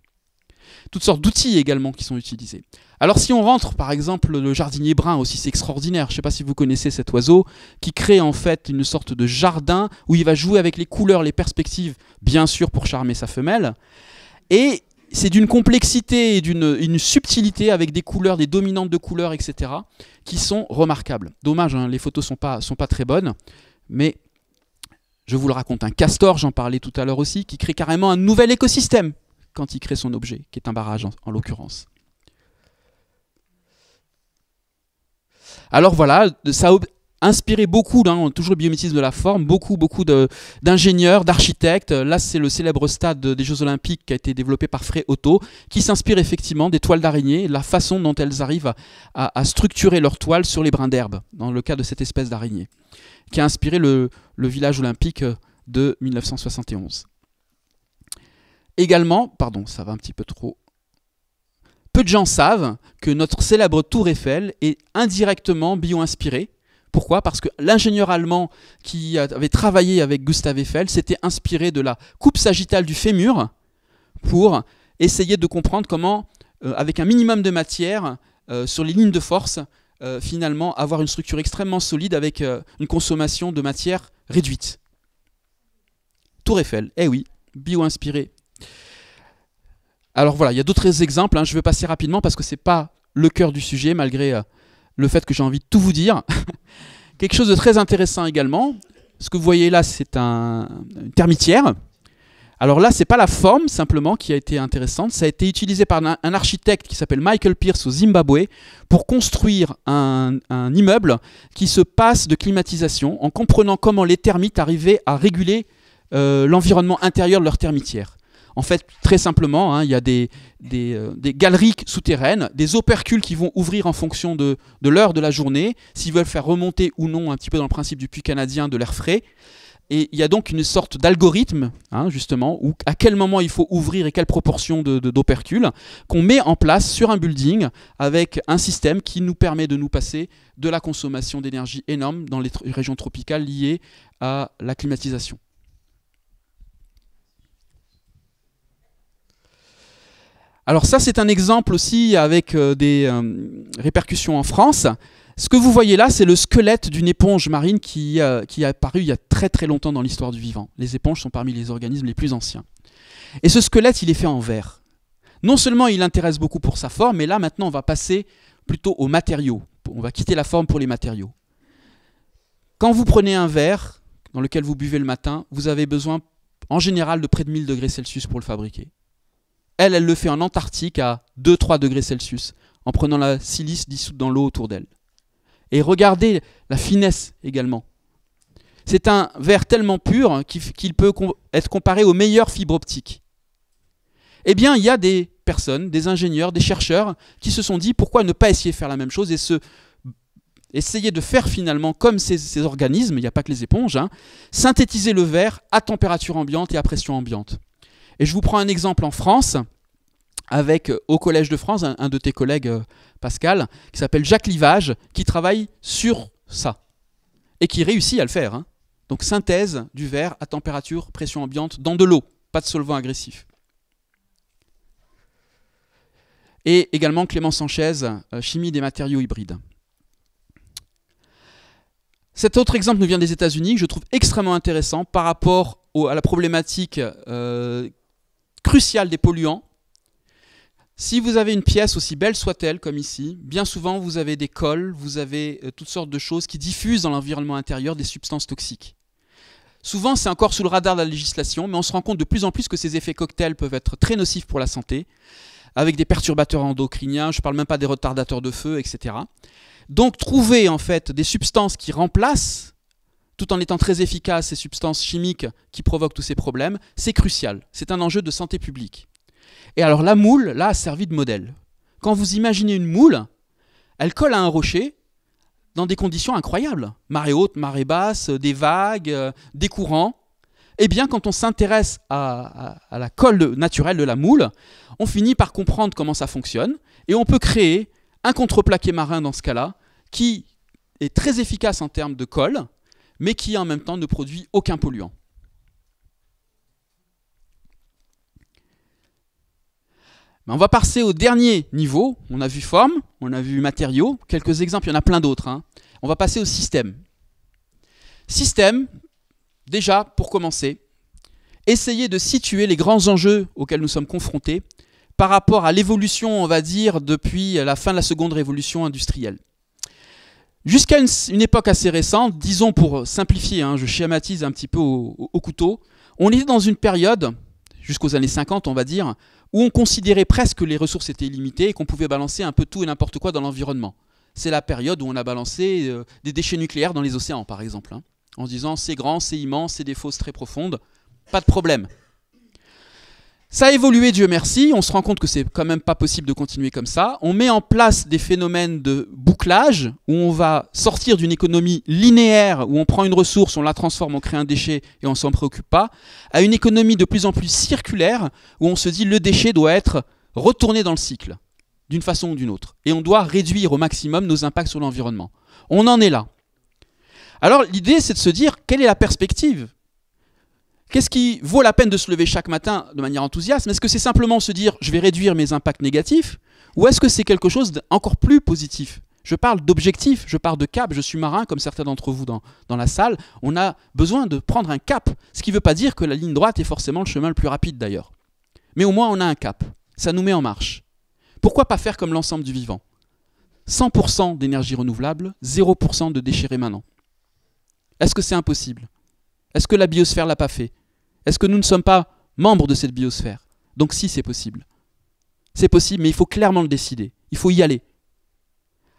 Toutes sortes d'outils également qui sont utilisés. Alors si on rentre, par exemple, le jardinier brun aussi, c'est extraordinaire. Je ne sais pas si vous connaissez cet oiseau, qui crée en fait une sorte de jardin où il va jouer avec les couleurs, les perspectives, bien sûr pour charmer sa femelle. Et c'est d'une complexité et d'une subtilité avec des couleurs, des dominantes de couleurs, etc., qui sont remarquables. Dommage, hein, les photos sont pas très bonnes, mais je vous le raconte. Un castor, j'en parlais tout à l'heure aussi, qui crée carrément un nouvel écosystème quand il crée son objet, qui est un barrage en l'occurrence. Alors voilà, ça a inspiré beaucoup, toujours le biomimétisme de la forme, beaucoup d'ingénieurs, d'architectes. Là, c'est le célèbre stade des Jeux Olympiques qui a été développé par Frey Otto, qui s'inspire effectivement des toiles d'araignée, la façon dont elles arrivent à structurer leurs toiles sur les brins d'herbe, dans le cas de cette espèce d'araignée, qui a inspiré le village olympique de 1971. Également, pardon, ça va un petit peu trop. Peu de gens savent que notre célèbre tour Eiffel est indirectement bio-inspirée. Pourquoi? Parce que l'ingénieur allemand qui avait travaillé avec Gustave Eiffel s'était inspiré de la coupe sagittale du fémur pour essayer de comprendre comment, avec un minimum de matière, sur les lignes de force, finalement avoir une structure extrêmement solide avec une consommation de matière réduite. Tour Eiffel, eh oui, bio-inspiré. Alors voilà, il y a d'autres exemples, je vais passer rapidement parce que ce n'est pas le cœur du sujet, malgré le fait que j'ai envie de tout vous dire. Quelque chose de très intéressant également, ce que vous voyez là, c'est une termitière. Alors là, ce n'est pas la forme simplement qui a été intéressante, ça a été utilisé par un architecte qui s'appelle Michael Pierce au Zimbabwe pour construire un immeuble qui se passe de climatisation en comprenant comment les termites arrivaient à réguler l'environnement intérieur de leur termitière. En fait, très simplement, il y a des galeries souterraines, des opercules qui vont ouvrir en fonction de l'heure de la journée, s'ils veulent faire remonter ou non, un petit peu dans le principe du puits canadien, de l'air frais. Et il y a donc une sorte d'algorithme, justement, où à quel moment il faut ouvrir et quelle proportion d'opercules, qu'on met en place sur un building avec un système qui nous permet de nous passer de la consommation d'énergie énorme dans les régions tropicales liées à la climatisation. Alors ça, c'est un exemple aussi avec des répercussions en France. Ce que vous voyez là, c'est le squelette d'une éponge marine qui a apparu il y a très très longtemps dans l'histoire du vivant. Les éponges sont parmi les organismes les plus anciens. Et ce squelette, il est fait en verre. Non seulement il intéresse beaucoup pour sa forme, mais là maintenant on va passer plutôt aux matériaux. On va quitter la forme pour les matériaux. Quand vous prenez un verre dans lequel vous buvez le matin, vous avez besoin en général de près de 1000 degrés Celsius pour le fabriquer. Elle le fait en Antarctique à 2-3 degrés Celsius, en prenant la silice dissoute dans l'eau autour d'elle. Et regardez la finesse également. C'est un verre tellement pur qu'il peut être comparé aux meilleures fibres optiques. Eh bien, il y a des personnes, des ingénieurs, des chercheurs qui se sont dit pourquoi ne pas essayer de faire la même chose et essayer de faire finalement comme ces organismes, il n'y a pas que les éponges, synthétiser le verre à température ambiante et à pression ambiante. Et je vous prends un exemple en France, avec au Collège de France, un de tes collègues, Pascal, qui s'appelle Jacques Livage, qui travaille sur ça, et qui réussit à le faire. Donc synthèse du verre à température, pression ambiante, dans de l'eau, pas de solvant agressif. Et également Clément Sanchez, chimie des matériaux hybrides. Cet autre exemple nous vient des États-Unis, que je trouve extrêmement intéressant par rapport à la problématique cruciale des polluants. Si vous avez une pièce aussi belle soit-elle, comme ici, bien souvent vous avez des cols, vous avez toutes sortes de choses qui diffusent dans l'environnement intérieur des substances toxiques. Souvent c'est encore sous le radar de la législation, mais on se rend compte de plus en plus que ces effets cocktails peuvent être très nocifs pour la santé, avec des perturbateurs endocriniens, je ne parle même pas des retardateurs de feu, etc. Donc trouver en fait des substances qui remplacent, tout en étant très efficaces, ces substances chimiques qui provoquent tous ces problèmes, c'est crucial. C'est un enjeu de santé publique. Et alors la moule, là, a servi de modèle. Quand vous imaginez une moule, elle colle à un rocher dans des conditions incroyables. Marée haute, marée basse, des vagues, des courants. Eh bien, quand on s'intéresse à la colle naturelle de la moule, on finit par comprendre comment ça fonctionne et on peut créer un contreplaqué marin dans ce cas-là qui est très efficace en termes de colle, mais qui en même temps ne produit aucun polluant. Mais on va passer au dernier niveau. On a vu forme, on a vu matériaux, quelques exemples, il y en a plein d'autres. On va passer au système. Système, déjà, pour commencer, essayer de situer les grands enjeux auxquels nous sommes confrontés par rapport à l'évolution, on va dire, depuis la fin de la seconde révolution industrielle. Jusqu'à une époque assez récente, disons pour simplifier, je schématise un petit peu au couteau, on était dans une période, jusqu'aux années 50 on va dire, où on considérait presque que les ressources étaient illimitées et qu'on pouvait balancer un peu tout et n'importe quoi dans l'environnement. C'est la période où on a balancé des déchets nucléaires dans les océans, par exemple, en se disant c'est grand, c'est immense, c'est des fosses très profondes, pas de problème. Ça a évolué, Dieu merci, on se rend compte que c'est quand même pas possible de continuer comme ça. On met en place des phénomènes de bouclage, où on va sortir d'une économie linéaire, où on prend une ressource, on la transforme, on crée un déchet et on s'en préoccupe pas, à une économie de plus en plus circulaire, où on se dit le déchet doit être retourné dans le cycle, d'une façon ou d'une autre. Et on doit réduire au maximum nos impacts sur l'environnement. On en est là. Alors l'idée, c'est de se dire, quelle est la perspective ? Qu'est-ce qui vaut la peine de se lever chaque matin de manière enthousiaste? Est-ce que c'est simplement se dire je vais réduire mes impacts négatifs? Ou est-ce que c'est quelque chose d'encore plus positif? Je parle d'objectif, je parle de cap, je suis marin comme certains d'entre vous dans la salle. On a besoin de prendre un cap, ce qui ne veut pas dire que la ligne droite est forcément le chemin le plus rapide d'ailleurs. Mais au moins on a un cap, ça nous met en marche. Pourquoi pas faire comme l'ensemble du vivant? 100% d'énergie renouvelable, 0% de déchets rémanents. Est-ce que c'est impossible? Est-ce que la biosphère ne l'a pas fait? Est-ce que nous ne sommes pas membres de cette biosphère? Donc si, c'est possible. C'est possible, mais il faut clairement le décider. Il faut y aller.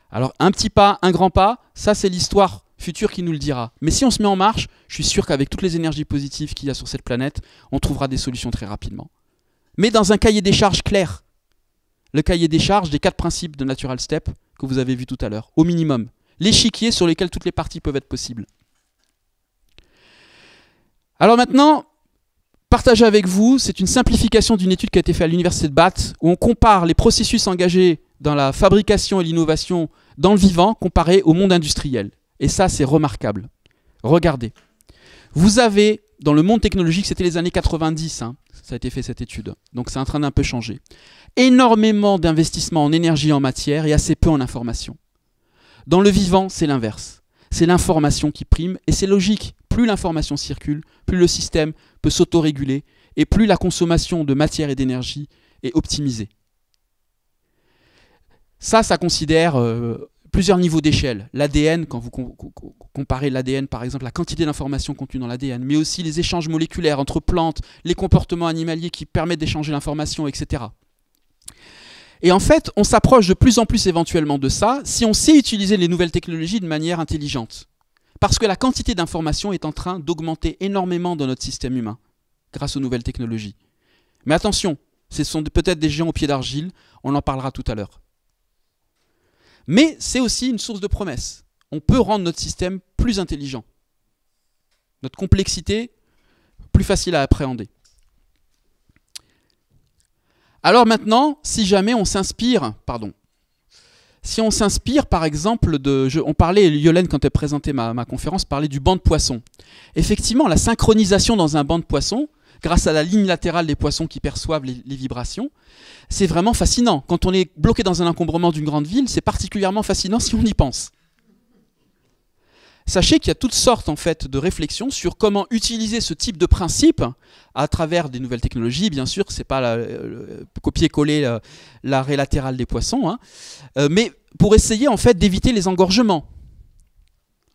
Alors un petit pas, un grand pas, ça c'est l'histoire future qui nous le dira. Mais si on se met en marche, je suis sûr qu'avec toutes les énergies positives qu'il y a sur cette planète, on trouvera des solutions très rapidement. Mais dans un cahier des charges clair. Le cahier des charges des 4 principes de Natural Step que vous avez vu tout à l'heure, au minimum. L'échiquier sur lequel toutes les parties peuvent être possibles. Alors maintenant, partager avec vous, c'est une simplification d'une étude qui a été faite à l'université de Bath, où on compare les processus engagés dans la fabrication et l'innovation dans le vivant comparé au monde industriel. Et ça, c'est remarquable. Regardez. Vous avez, dans le monde technologique, c'était les années 90, ça a été fait cette étude, donc c'est en train d'un peu changer. Énormément d'investissements en énergie et en matière et assez peu en information. Dans le vivant, c'est l'inverse. C'est l'information qui prime et c'est logique. Plus l'information circule, plus le système peut s'autoréguler et plus la consommation de matière et d'énergie est optimisée. Ça considère plusieurs niveaux d'échelle. L'ADN, quand vous comparez l'ADN, par exemple, la quantité d'informations contenues dans l'ADN, mais aussi les échanges moléculaires entre plantes, les comportements animaliers qui permettent d'échanger l'information, etc. Et en fait, on s'approche de plus en plus éventuellement de ça si on sait utiliser les nouvelles technologies de manière intelligente. Parce que la quantité d'informations est en train d'augmenter énormément dans notre système humain, grâce aux nouvelles technologies. Mais attention, ce sont peut-être des géants au pied d'argile, on en parlera tout à l'heure. Mais c'est aussi une source de promesses. On peut rendre notre système plus intelligent, notre complexité plus facile à appréhender. Alors maintenant, si jamais on s'inspire, par exemple on parlait, Yolène quand elle présentait ma conférence, parlait du banc de poissons. Effectivement, la synchronisation dans un banc de poissons, grâce à la ligne latérale des poissons qui perçoivent les vibrations, c'est vraiment fascinant. Quand on est bloqué dans un encombrement d'une grande ville, c'est particulièrement fascinant si on y pense. Sachez qu'il y a toutes sortes en fait, de réflexions sur comment utiliser ce type de principe à travers des nouvelles technologies. Bien sûr, ce n'est pas copier-coller l'arrêt latéral des poissons, hein, mais pour essayer en fait, d'éviter les engorgements.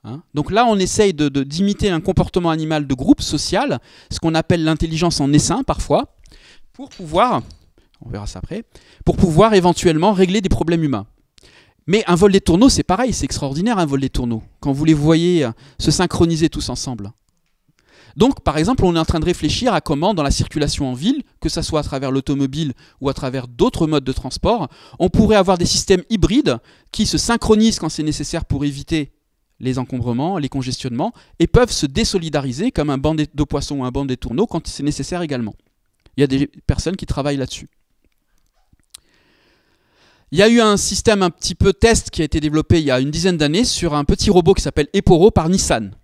Hein. Donc là, on essaye d'imiter un comportement animal de groupe social, ce qu'on appelle l'intelligence en essaim parfois, pour pouvoir, on verra ça après, pour pouvoir éventuellement régler des problèmes humains. Mais un vol des tourneaux, c'est pareil, c'est extraordinaire un vol des tourneaux, quand vous les voyez se synchroniser tous ensemble. Donc, par exemple, on est en train de réfléchir à comment, dans la circulation en ville, que ce soit à travers l'automobile ou à travers d'autres modes de transport, on pourrait avoir des systèmes hybrides qui se synchronisent quand c'est nécessaire pour éviter les encombrements, les congestionnements, et peuvent se désolidariser comme un banc de poissons ou un banc des tourneaux quand c'est nécessaire également. Il y a des personnes qui travaillent là-dessus. Il y a eu un système un petit peu test qui a été développé il y a une dizaine d'années sur un petit robot qui s'appelle Eporo par Nissan,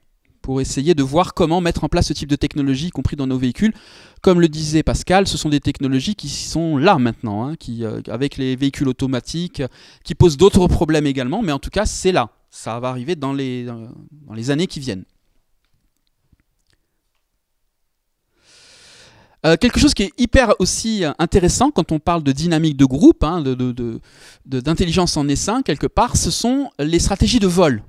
pour essayer de voir comment mettre en place ce type de technologie, y compris dans nos véhicules. Comme le disait Pascal, ce sont des technologies qui sont là maintenant, hein, avec les véhicules automatiques, qui posent d'autres problèmes également, mais en tout cas c'est là. Ça va arriver dans les années qui viennent. Quelque chose qui est hyper aussi intéressant quand on parle de dynamique de groupe, hein, d'intelligence en essaim, quelque part, ce sont les stratégies de vol.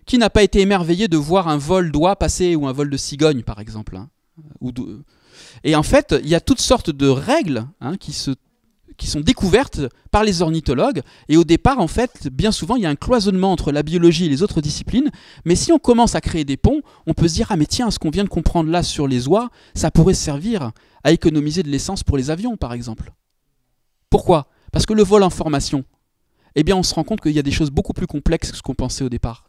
Qui n'a pas été émerveillé de voir un vol d'oie passer ou un vol de cigogne, par exemple, hein, Et en fait, il y a toutes sortes de règles hein, qui sont découvertes par les ornithologues. Et au départ, en fait, bien souvent, il y a un cloisonnement entre la biologie et les autres disciplines. Mais si on commence à créer des ponts, on peut se dire « Ah mais tiens, ce qu'on vient de comprendre là sur les oies, ça pourrait servir à économiser de l'essence pour les avions, par exemple. » Pourquoi? Parce que le vol en formation, eh bien, on se rend compte qu'il y a des choses beaucoup plus complexes que ce qu'on pensait au départ.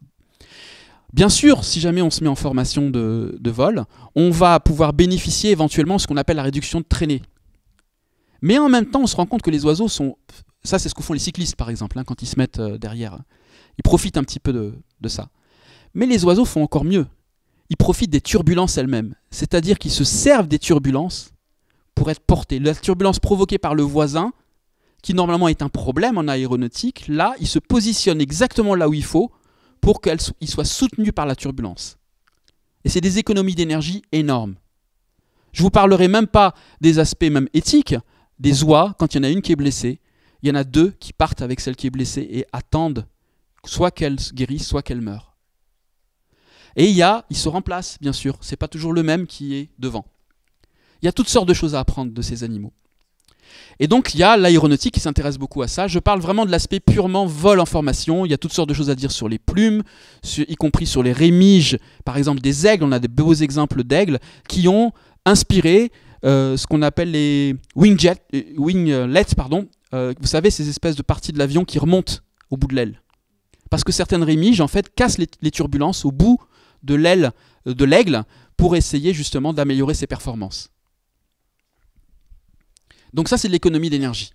Bien sûr, si jamais on se met en formation de vol, on va pouvoir bénéficier éventuellement de ce qu'on appelle la réduction de traînée. Mais en même temps, on se rend compte que les oiseaux sont... Ça, c'est ce que font les cyclistes, par exemple, hein, quand ils se mettent derrière. Ils profitent un petit peu de ça. Mais les oiseaux font encore mieux. Ils profitent des turbulences elles-mêmes. C'est-à-dire qu'ils se servent des turbulences pour être portés. La turbulence provoquée par le voisin, qui normalement est un problème en aéronautique, là, il se positionne exactement là où il faut pour qu'il soit soutenu par la turbulence. Et c'est des économies d'énergie énormes. Je ne vous parlerai même pas des aspects même éthiques. Des oies, quand il y en a une qui est blessée, il y en a deux qui partent avec celle qui est blessée et attendent soit qu'elle guérisse, soit qu'elle meure. Et ils se remplacent, bien sûr. Ce n'est pas toujours le même qui est devant. Il y a toutes sortes de choses à apprendre de ces animaux. Et donc, il y a l'aéronautique qui s'intéresse beaucoup à ça. Je parle vraiment de l'aspect purement vol en formation. Il y a toutes sortes de choses à dire sur les plumes, y compris sur les rémiges, par exemple des aigles. On a des beaux exemples d'aigles qui ont inspiré ce qu'on appelle les winglets, vous savez, ces espèces de parties de l'avion qui remontent au bout de l'aile. Parce que certaines rémiges, en fait, cassent les turbulences au bout de l'aile de l'aigle pour essayer justement d'améliorer ses performances. Donc ça, c'est de l'économie d'énergie.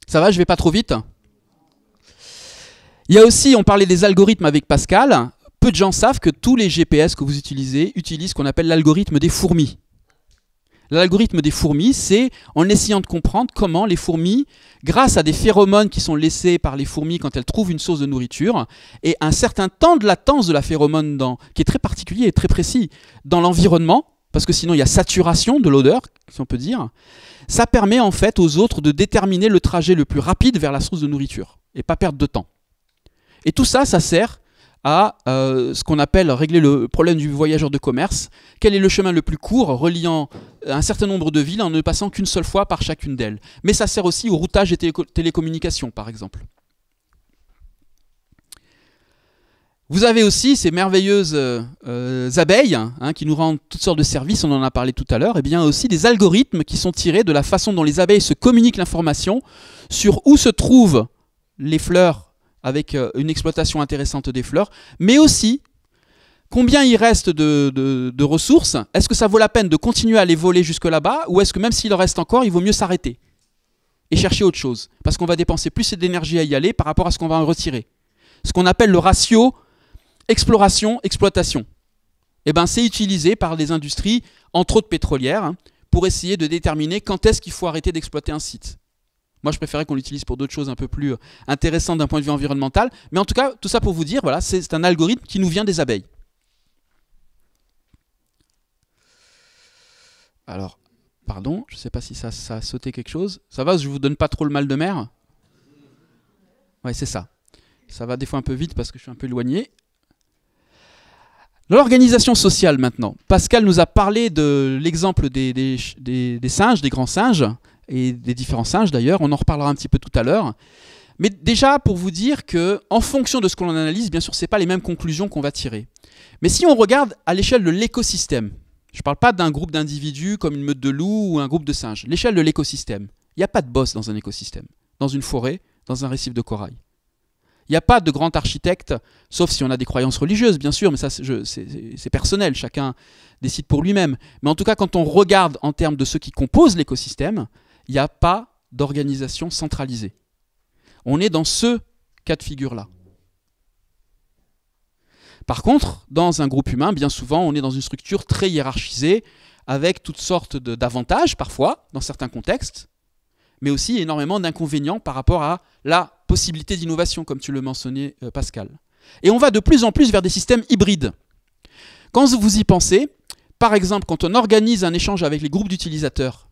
Ça va, je ne vais pas trop vite. Il y a aussi, on parlait des algorithmes avec Pascal. Peu de gens savent que tous les GPS que vous utilisez utilisent ce qu'on appelle l'algorithme des fourmis. L'algorithme des fourmis, c'est en essayant de comprendre comment les fourmis, grâce à des phéromones qui sont laissés par les fourmis quand elles trouvent une source de nourriture, et un certain temps de latence de la phéromone qui est très particulier et très précis dans l'environnement, parce que sinon il y a saturation de l'odeur, si on peut dire, ça permet en fait aux autres de déterminer le trajet le plus rapide vers la source de nourriture, et pas perdre de temps. Et tout ça, ça sert à ce qu'on appelle régler le problème du voyageur de commerce. Quel est le chemin le plus court reliant un certain nombre de villes en ne passant qu'une seule fois par chacune d'elles. Mais ça sert aussi au routage des télécommunications, par exemple. Vous avez aussi ces merveilleuses abeilles qui nous rendent toutes sortes de services, on en a parlé tout à l'heure, et bien aussi des algorithmes qui sont tirés de la façon dont les abeilles se communiquent l'information sur où se trouvent les fleurs avec une exploitation intéressante des fleurs, mais aussi combien il reste de ressources. Est-ce que ça vaut la peine de continuer à les voler jusque là-bas, ou est-ce que même s'il en reste encore, il vaut mieux s'arrêter et chercher autre chose, parce qu'on va dépenser plus d'énergie à y aller par rapport à ce qu'on va en retirer. Ce qu'on appelle le ratio exploration-exploitation. Eh ben, c'est utilisé par des industries, entre autres pétrolières, pour essayer de déterminer quand est-ce qu'il faut arrêter d'exploiter un site. Moi, je préférais qu'on l'utilise pour d'autres choses un peu plus intéressantes d'un point de vue environnemental. Mais en tout cas, tout ça pour vous dire, voilà, c'est un algorithme qui nous vient des abeilles. Alors, pardon, je ne sais pas si ça a sauté quelque chose. Ça va, je ne vous donne pas trop le mal de mer? Ouais, c'est ça. Ça va des fois un peu vite parce que je suis un peu éloigné. L'organisation sociale maintenant. Pascal nous a parlé de l'exemple des singes, des grands singes, et des différents singes d'ailleurs, on en reparlera un petit peu tout à l'heure. Mais déjà pour vous dire que, en fonction de ce qu'on analyse, bien sûr, ce n'est pas les mêmes conclusions qu'on va tirer. Mais si on regarde à l'échelle de l'écosystème, je ne parle pas d'un groupe d'individus comme une meute de loups ou un groupe de singes, l'échelle de l'écosystème, il n'y a pas de boss dans un écosystème, dans une forêt, dans un récif de corail. Il n'y a pas de grand architecte, sauf si on a des croyances religieuses, bien sûr, mais ça c'est personnel, chacun décide pour lui-même. Mais en tout cas, quand on regarde en termes de ceux qui composent l'écosystème, il n'y a pas d'organisation centralisée. On est dans ce cas de figure-là. Par contre, dans un groupe humain, bien souvent, on est dans une structure très hiérarchisée, avec toutes sortes d'avantages, parfois, dans certains contextes, mais aussi énormément d'inconvénients par rapport à la possibilité d'innovation, comme tu le mentionnais, Pascal. Et on va de plus en plus vers des systèmes hybrides. Quand vous y pensez, par exemple, quand on organise un échange avec les groupes d'utilisateurs,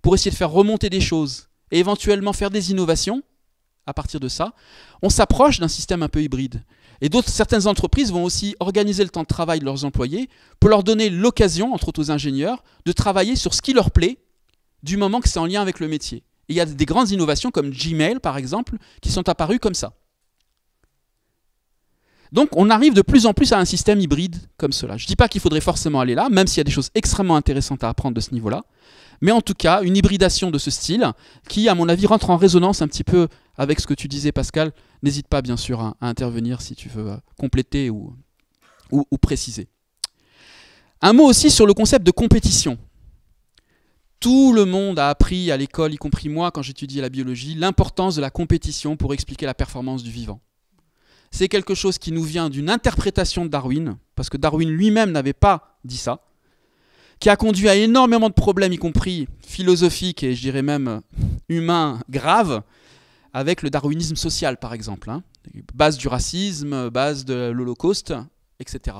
pour essayer de faire remonter des choses et éventuellement faire des innovations, à partir de ça, on s'approche d'un système un peu hybride. Et certaines entreprises vont aussi organiser le temps de travail de leurs employés pour leur donner l'occasion, entre autres aux ingénieurs, de travailler sur ce qui leur plaît, du moment que c'est en lien avec le métier. Et il y a des grandes innovations comme Gmail, par exemple, qui sont apparues comme ça. Donc on arrive de plus en plus à un système hybride comme cela. Je ne dis pas qu'il faudrait forcément aller là, même s'il y a des choses extrêmement intéressantes à apprendre de ce niveau-là. Mais en tout cas, une hybridation de ce style qui, à mon avis, rentre en résonance un petit peu avec ce que tu disais, Pascal. N'hésite pas, bien sûr, à intervenir si tu veux compléter ou préciser. Un mot aussi sur le concept de compétition. Tout le monde a appris à l'école, y compris moi, quand j'étudiais la biologie, l'importance de la compétition pour expliquer la performance du vivant. C'est quelque chose qui nous vient d'une interprétation de Darwin, parce que Darwin lui-même n'avait pas dit ça, qui a conduit à énormément de problèmes, y compris philosophiques et je dirais même humains graves, avec le darwinisme social par exemple, base du racisme, base de l'Holocauste, etc.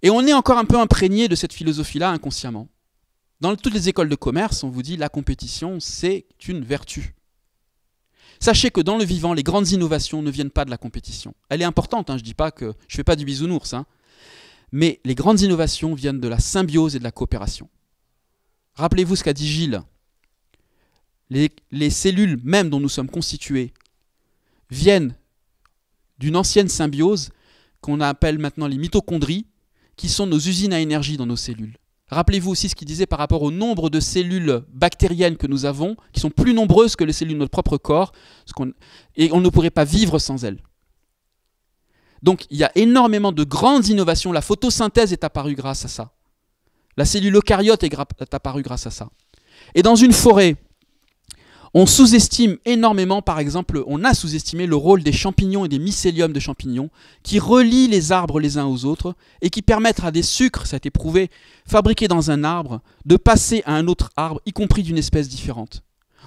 Et on est encore un peu imprégné de cette philosophie-là inconsciemment. Dans toutes les écoles de commerce, on vous dit la compétition, c'est une vertu. Sachez que dans le vivant, les grandes innovations ne viennent pas de la compétition. Elle est importante, je ne dis pas que je ne fais pas du bisounours, mais les grandes innovations viennent de la symbiose et de la coopération. Rappelez-vous ce qu'a dit Gilles. Les cellules même dont nous sommes constitués viennent d'une ancienne symbiose qu'on appelle maintenant les mitochondries, qui sont nos usines à énergie dans nos cellules. Rappelez-vous aussi ce qu'il disait par rapport au nombre de cellules bactériennes que nous avons, qui sont plus nombreuses que les cellules de notre propre corps, et on ne pourrait pas vivre sans elles. Donc il y a énormément de grandes innovations. La photosynthèse est apparue grâce à ça. La cellule eucaryote est apparue grâce à ça. Et dans une forêt, on sous-estime énormément, par exemple, on a sous-estimé le rôle des champignons et des mycéliums de champignons qui relient les arbres les uns aux autres et qui permettent à des sucres, ça a été prouvé, fabriqués dans un arbre, de passer à un autre arbre, y compris d'une espèce différente.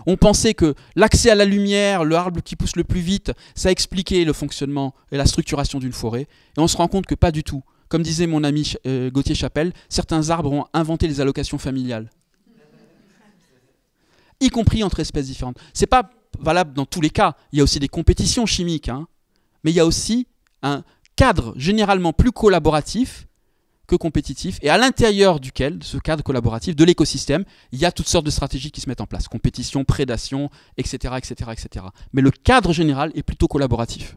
On pensait que l'accès à la lumière, le arbre qui pousse le plus vite, ça expliquait le fonctionnement et la structuration d'une forêt. Et on se rend compte que pas du tout. Comme disait mon ami Gauthier Chapelle, certains arbres ont inventé les allocations familiales. Y compris entre espèces différentes. Ce n'est pas valable dans tous les cas. Il y a aussi des compétitions chimiques, hein. Mais il y a aussi un cadre généralement plus collaboratif que compétitif, et à l'intérieur duquel, ce cadre collaboratif, de l'écosystème, il y a toutes sortes de stratégies qui se mettent en place. Compétition, prédation, etc., etc., etc. Mais le cadre général est plutôt collaboratif.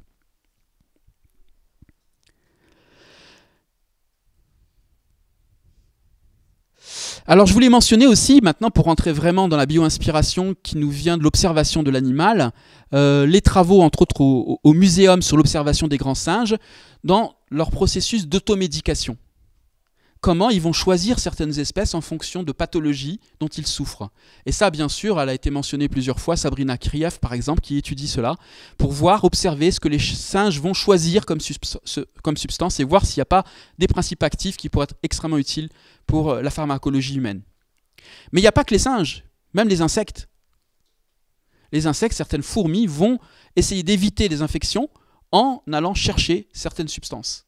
Alors je voulais mentionner aussi, maintenant pour rentrer vraiment dans la bio-inspiration qui nous vient de l'observation de l'animal, les travaux entre autres au muséum sur l'observation des grands singes dans leur processus d'automédication. Comment ils vont choisir certaines espèces en fonction de pathologies dont ils souffrent. Et ça, bien sûr, elle a été mentionnée plusieurs fois, Sabrina Krief, par exemple, qui étudie cela, pour voir, observer ce que les singes vont choisir comme substance et voir s'il n'y a pas des principes actifs qui pourraient être extrêmement utiles pour la pharmacologie humaine. Mais il n'y a pas que les singes, même les insectes. Les insectes, certaines fourmis, vont essayer d'éviter les infections en allant chercher certaines substances.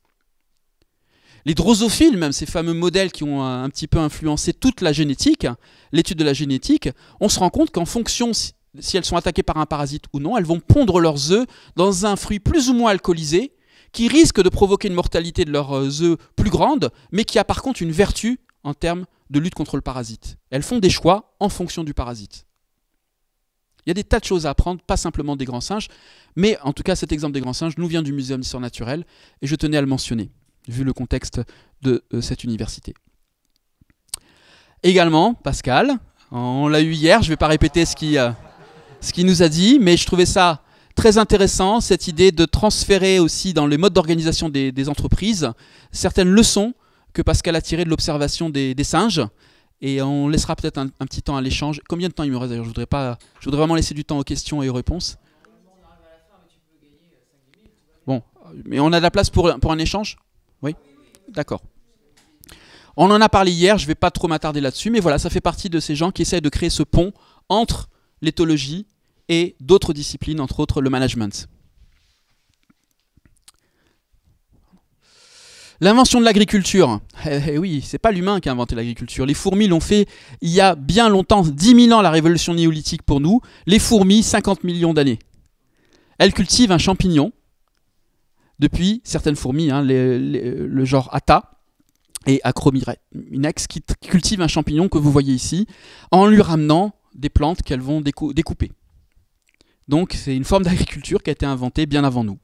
Les drosophiles, même ces fameux modèles qui ont un petit peu influencé toute la génétique, l'étude de la génétique, on se rend compte qu'en fonction si elles sont attaquées par un parasite ou non, elles vont pondre leurs œufs dans un fruit plus ou moins alcoolisé, qui risque de provoquer une mortalité de leurs œufs plus grande, mais qui a par contre une vertu en termes de lutte contre le parasite. Elles font des choix en fonction du parasite. Il y a des tas de choses à apprendre, pas simplement des grands singes, mais en tout cas cet exemple des grands singes nous vient du Muséum d'histoire naturelle, et je tenais à le mentionner, vu le contexte de cette université. Également, Pascal, on l'a eu hier, je ne vais pas répéter ce qu'il nous a dit, mais je trouvais ça très intéressant, cette idée de transférer aussi dans les modes d'organisation des entreprises certaines leçons que Pascal a tirées de l'observation des singes, et on laissera peut-être un petit temps à l'échange. Combien de temps il me reste d'ailleurs? Je voudrais vraiment laisser du temps aux questions et aux réponses. Bon, mais on a de la place pour un échange? Oui, d'accord. On en a parlé hier, je ne vais pas trop m'attarder là-dessus, mais voilà, ça fait partie de ces gens qui essayent de créer ce pont entre l'éthologie et d'autres disciplines, entre autres le management. L'invention de l'agriculture. Oui, c'est pas l'humain qui a inventé l'agriculture. Les fourmis l'ont fait il y a bien longtemps, 10 000 ans, la révolution néolithique pour nous. Les fourmis, 50 millions d'années. Elles cultivent un champignon. Depuis, certaines fourmis, hein, le genre Atta et Acrominex, qui cultivent un champignon que vous voyez ici, en lui ramenant des plantes qu'elles vont découper. Donc c'est une forme d'agriculture qui a été inventée bien avant nous.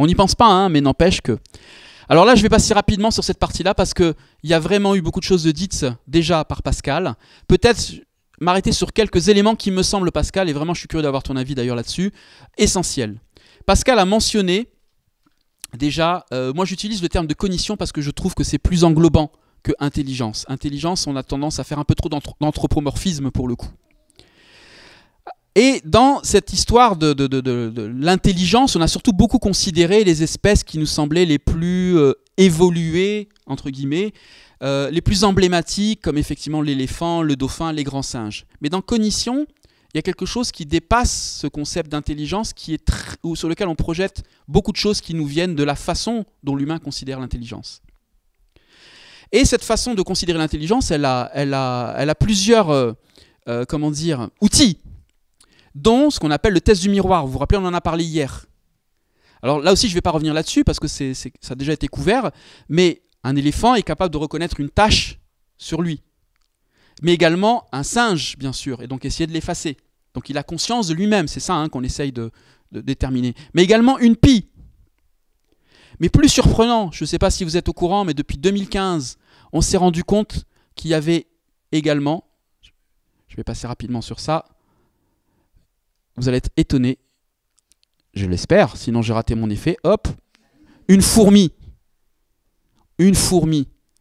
On n'y pense pas, hein, mais n'empêche que... Alors là, je vais passer rapidement sur cette partie-là, parce qu'il y a vraiment eu beaucoup de choses dites déjà par Pascal. Peut-être m'arrêter sur quelques éléments qui me semblent, Pascal, et vraiment je suis curieux d'avoir ton avis d'ailleurs là-dessus, essentiels. Pascal a mentionné, déjà, moi j'utilise le terme de cognition parce que je trouve que c'est plus englobant que intelligence. Intelligence, on a tendance à faire un peu trop d'anthropomorphisme pour le coup. Et dans cette histoire de l'intelligence, on a surtout beaucoup considéré les espèces qui nous semblaient les plus évoluées, entre guillemets, les plus emblématiques, comme effectivement l'éléphant, le dauphin, les grands singes. Mais dans cognition, il y a quelque chose qui dépasse ce concept d'intelligence, sur lequel on projette beaucoup de choses qui nous viennent de la façon dont l'humain considère l'intelligence. Et cette façon de considérer l'intelligence, elle a plusieurs outils, dont ce qu'on appelle le test du miroir. Vous vous rappelez, on en a parlé hier. Alors là aussi, je ne vais pas revenir là-dessus, parce que ça a déjà été couvert, mais un éléphant est capable de reconnaître une tache sur lui. Mais également un singe, bien sûr, et donc essayer de l'effacer. Donc il a conscience de lui-même, c'est ça hein, qu'on essaye de déterminer. Mais également une pie. Mais plus surprenant, je ne sais pas si vous êtes au courant, mais depuis 2015, on s'est rendu compte qu'il y avait également, je vais passer rapidement sur ça, vous allez être étonné, je l'espère, sinon j'ai raté mon effet, hop, une fourmi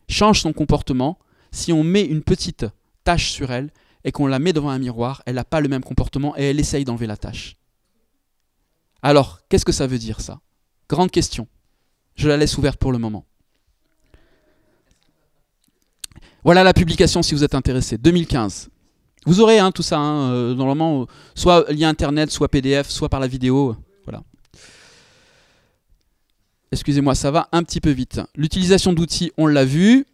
change son comportement si on met une petite tache sur elle et qu'on la met devant un miroir, elle n'a pas le même comportement et elle essaye d'enlever la tache. Alors, qu'est-ce que ça veut dire ça? Grande question. Je la laisse ouverte pour le moment. Voilà la publication si vous êtes intéressé, 2015. Vous aurez tout ça, normalement, soit lien internet, soit PDF, soit par la vidéo. Voilà. excusez-moi, ça va un petit peu vite. L'utilisation d'outils, on l'a vu.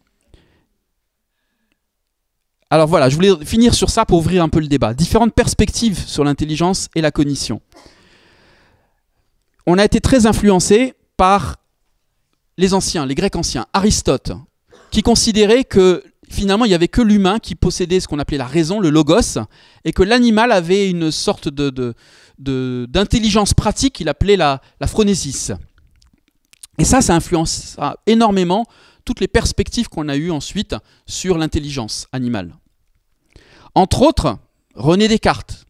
Alors voilà, je voulais finir sur ça pour ouvrir un peu le débat. Différentes perspectives sur l'intelligence et la cognition. On a été très influencé par les anciens, les Grecs anciens, Aristote, qui considérait que finalement il n'y avait que l'humain qui possédait ce qu'on appelait la raison, le logos, et que l'animal avait une sorte d'intelligence pratique qu'il appelait la phronésis. Et ça influence énormément toutes les perspectives qu'on a eues ensuite sur l'intelligence animale. Entre autres, René Descartes.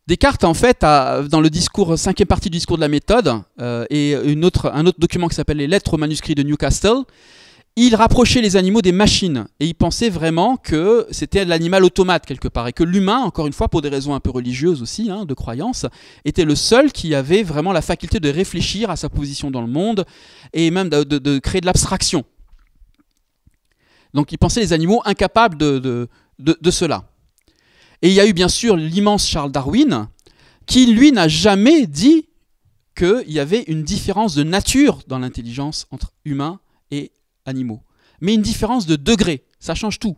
Descartes, en fait, dans le discours, 5e partie du discours de la méthode, et un autre document qui s'appelle les Lettres aux manuscrits de Newcastle, il rapprochait les animaux des machines. Et il pensait vraiment que c'était l'animal automate, quelque part. Et que l'humain, encore une fois, pour des raisons un peu religieuses aussi, de croyance, était le seul qui avait vraiment la faculté de réfléchir à sa position dans le monde, et même de créer de l'abstraction. Donc il pensait les animaux incapables de cela. Et il y a eu bien sûr l'immense Charles Darwin, qui lui n'a jamais dit qu'il y avait une différence de nature dans l'intelligence entre humains et animaux. Mais une différence de degré, ça change tout.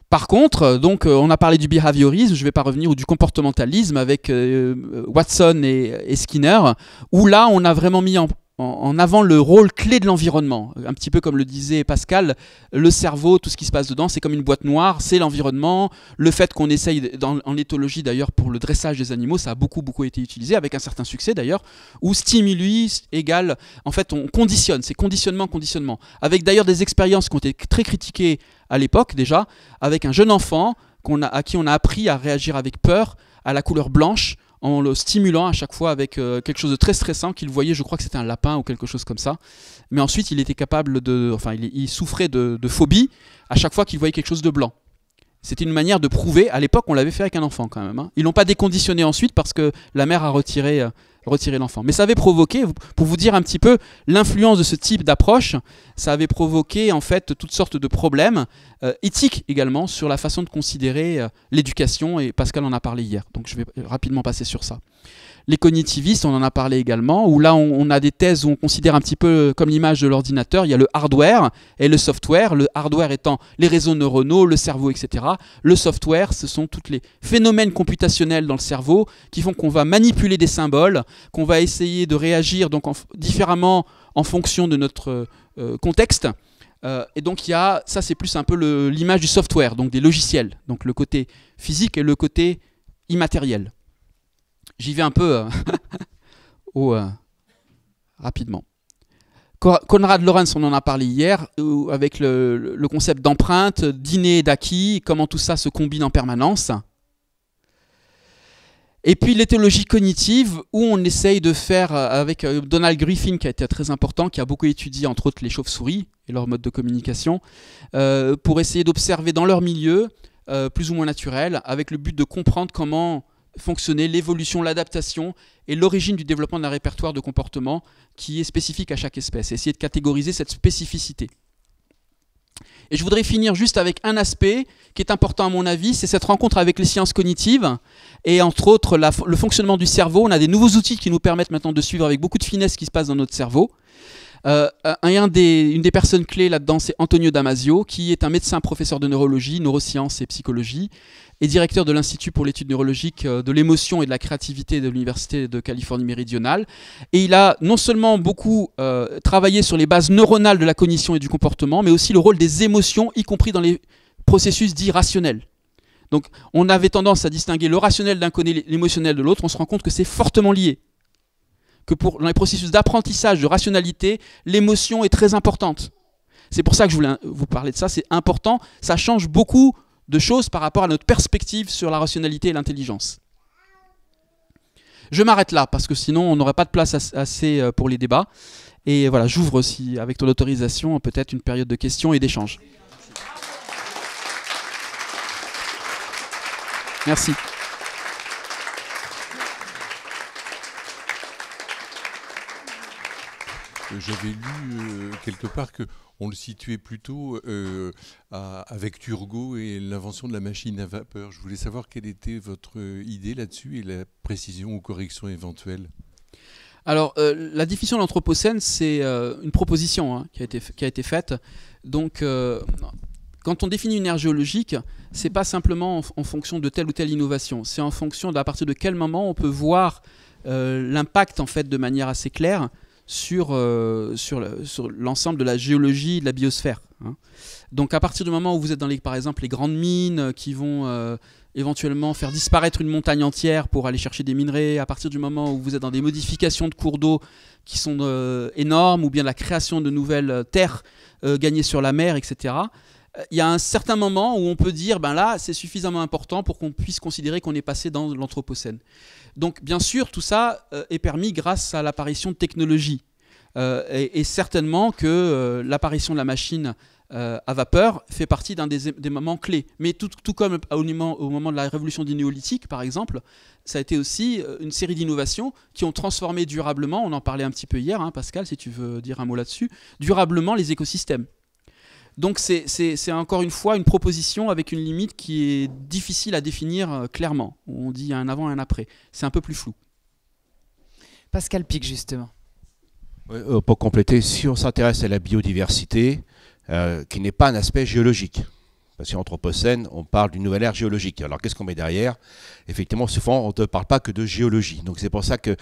Par contre, donc, on a parlé du behaviorisme, je ne vais pas revenir, ou du comportementalisme avec Watson et Skinner, où là on a vraiment mis en avant le rôle clé de l'environnement. Un petit peu comme le disait Pascal, le cerveau, tout ce qui se passe dedans, c'est comme une boîte noire, c'est l'environnement. Le fait qu'on essaye, en éthologie d'ailleurs, pour le dressage des animaux, ça a beaucoup été utilisé, avec un certain succès d'ailleurs, où stimuli égale, en fait on conditionne, c'est conditionnement, avec d'ailleurs des expériences qui ont été très critiquées à l'époque déjà, avec un jeune enfant à qui on a appris à réagir avec peur à la couleur blanche, en le stimulant à chaque fois avec quelque chose de très stressant qu'il voyait, je crois que c'était un lapin ou quelque chose comme ça. Mais ensuite, il était capable il souffrait de phobie à chaque fois qu'il voyait quelque chose de blanc. C'était une manière de prouver, à l'époque on l'avait fait avec un enfant quand même. Ils l'ont pas déconditionné ensuite parce que la mère a retiré l'enfant. Mais ça avait provoqué, pour vous dire un petit peu l'influence de ce type d'approche, ça avait provoqué en fait toutes sortes de problèmes éthiques également sur la façon de considérer l'éducation, et Pascal en a parlé hier, donc je vais rapidement passer sur ça. Les cognitivistes, on en a parlé également, où là on a des thèses où on considère un petit peu comme l'image de l'ordinateur, il y a le hardware et le software, le hardware étant les réseaux neuronaux, le cerveau, etc. Le software, ce sont tous les phénomènes computationnels dans le cerveau qui font qu'on va manipuler des symboles, qu'on va essayer de réagir donc différemment en fonction de notre contexte. Et donc ça c'est plus un peu l'image du software, donc des logiciels, donc le côté physique et le côté immatériel. J'y vais un peu rapidement. Konrad Lorenz, on en a parlé hier, avec le concept d'empreinte, d'inné et d'acquis, comment tout ça se combine en permanence. Et puis l'éthologie cognitive, où on essaye de faire, avec Donald Griffin, qui a été très important, qui a beaucoup étudié entre autres les chauves-souris et leur mode de communication, pour essayer d'observer dans leur milieu, plus ou moins naturel, avec le but de comprendre comment fonctionner l'évolution, l'adaptation et l'origine du développement d'un répertoire de comportement qui est spécifique à chaque espèce, essayer de catégoriser cette spécificité. Et je voudrais finir juste avec un aspect qui est important à mon avis, c'est cette rencontre avec les sciences cognitives et entre autres le fonctionnement du cerveau. On a des nouveaux outils qui nous permettent maintenant de suivre avec beaucoup de finesse ce qui se passe dans notre cerveau. Une des personnes clés là-dedans, c'est Antonio Damasio, qui est un médecin professeur de neurologie, neurosciences et psychologie, et directeur de l'Institut pour l'étude neurologique de l'émotion et de la créativité de l'Université de Californie méridionale. Et il a non seulement beaucoup travaillé sur les bases neuronales de la cognition et du comportement, mais aussi le rôle des émotions, y compris dans les processus dits rationnels. Donc on avait tendance à distinguer le rationnel d'un côté et l'émotionnel de l'autre, on se rend compte que c'est fortement lié. Que dans les processus d'apprentissage, de rationalité, l'émotion est très importante. C'est pour ça que je voulais vous parler de ça, c'est important, ça change beaucoup de choses par rapport à notre perspective sur la rationalité et l'intelligence. Je m'arrête là, parce que sinon on n'aurait pas de place assez pour les débats. Et voilà, j'ouvre aussi, avec ton autorisation, peut-être une période de questions et d'échanges. Merci. j'avais lu quelque part que on le situait plutôt avec Turgot et l'invention de la machine à vapeur. Je voulais savoir quelle était votre idée là-dessus et la précision ou correction éventuelle. Alors, la définition de l'Anthropocène, c'est une proposition qui a été faite. Donc, quand on définit une ère géologique, c'est pas simplement en fonction de telle ou telle innovation. C'est en fonction d'à partir de quel moment on peut voir l'impact, en fait, de manière assez claire sur l'ensemble de la géologie de la biosphère. Donc, à partir du moment où vous êtes dans, par exemple, les grandes mines qui vont éventuellement faire disparaître une montagne entière pour aller chercher des minerais, à partir du moment où vous êtes dans des modifications de cours d'eau qui sont énormes, ou bien la création de nouvelles terres gagnées sur la mer, etc., il y a un certain moment où on peut dire, ben là, c'est suffisamment important pour qu'on puisse considérer qu'on est passé dans l'Anthropocène. Donc, bien sûr, tout ça est permis grâce à l'apparition de technologies. Et certainement que l'apparition de la machine à vapeur fait partie d'un des moments clés. Mais tout comme au moment de la révolution du néolithique, par exemple, ça a été aussi une série d'innovations qui ont transformé durablement, on en parlait un petit peu hier, Pascal, si tu veux dire un mot là-dessus, durablement les écosystèmes. Donc c'est encore une fois une proposition avec une limite qui est difficile à définir clairement. On dit un avant et un après. C'est un peu plus flou. Pascal Pic, justement. Pour compléter, si on s'intéresse à la biodiversité, qui n'est pas un aspect géologique, parce qu'en Anthropocène, on parle d'une nouvelle ère géologique. Alors qu'est-ce qu'on met derrière? Effectivement, souvent, on ne parle pas que de géologie. Donc c'est pour ça que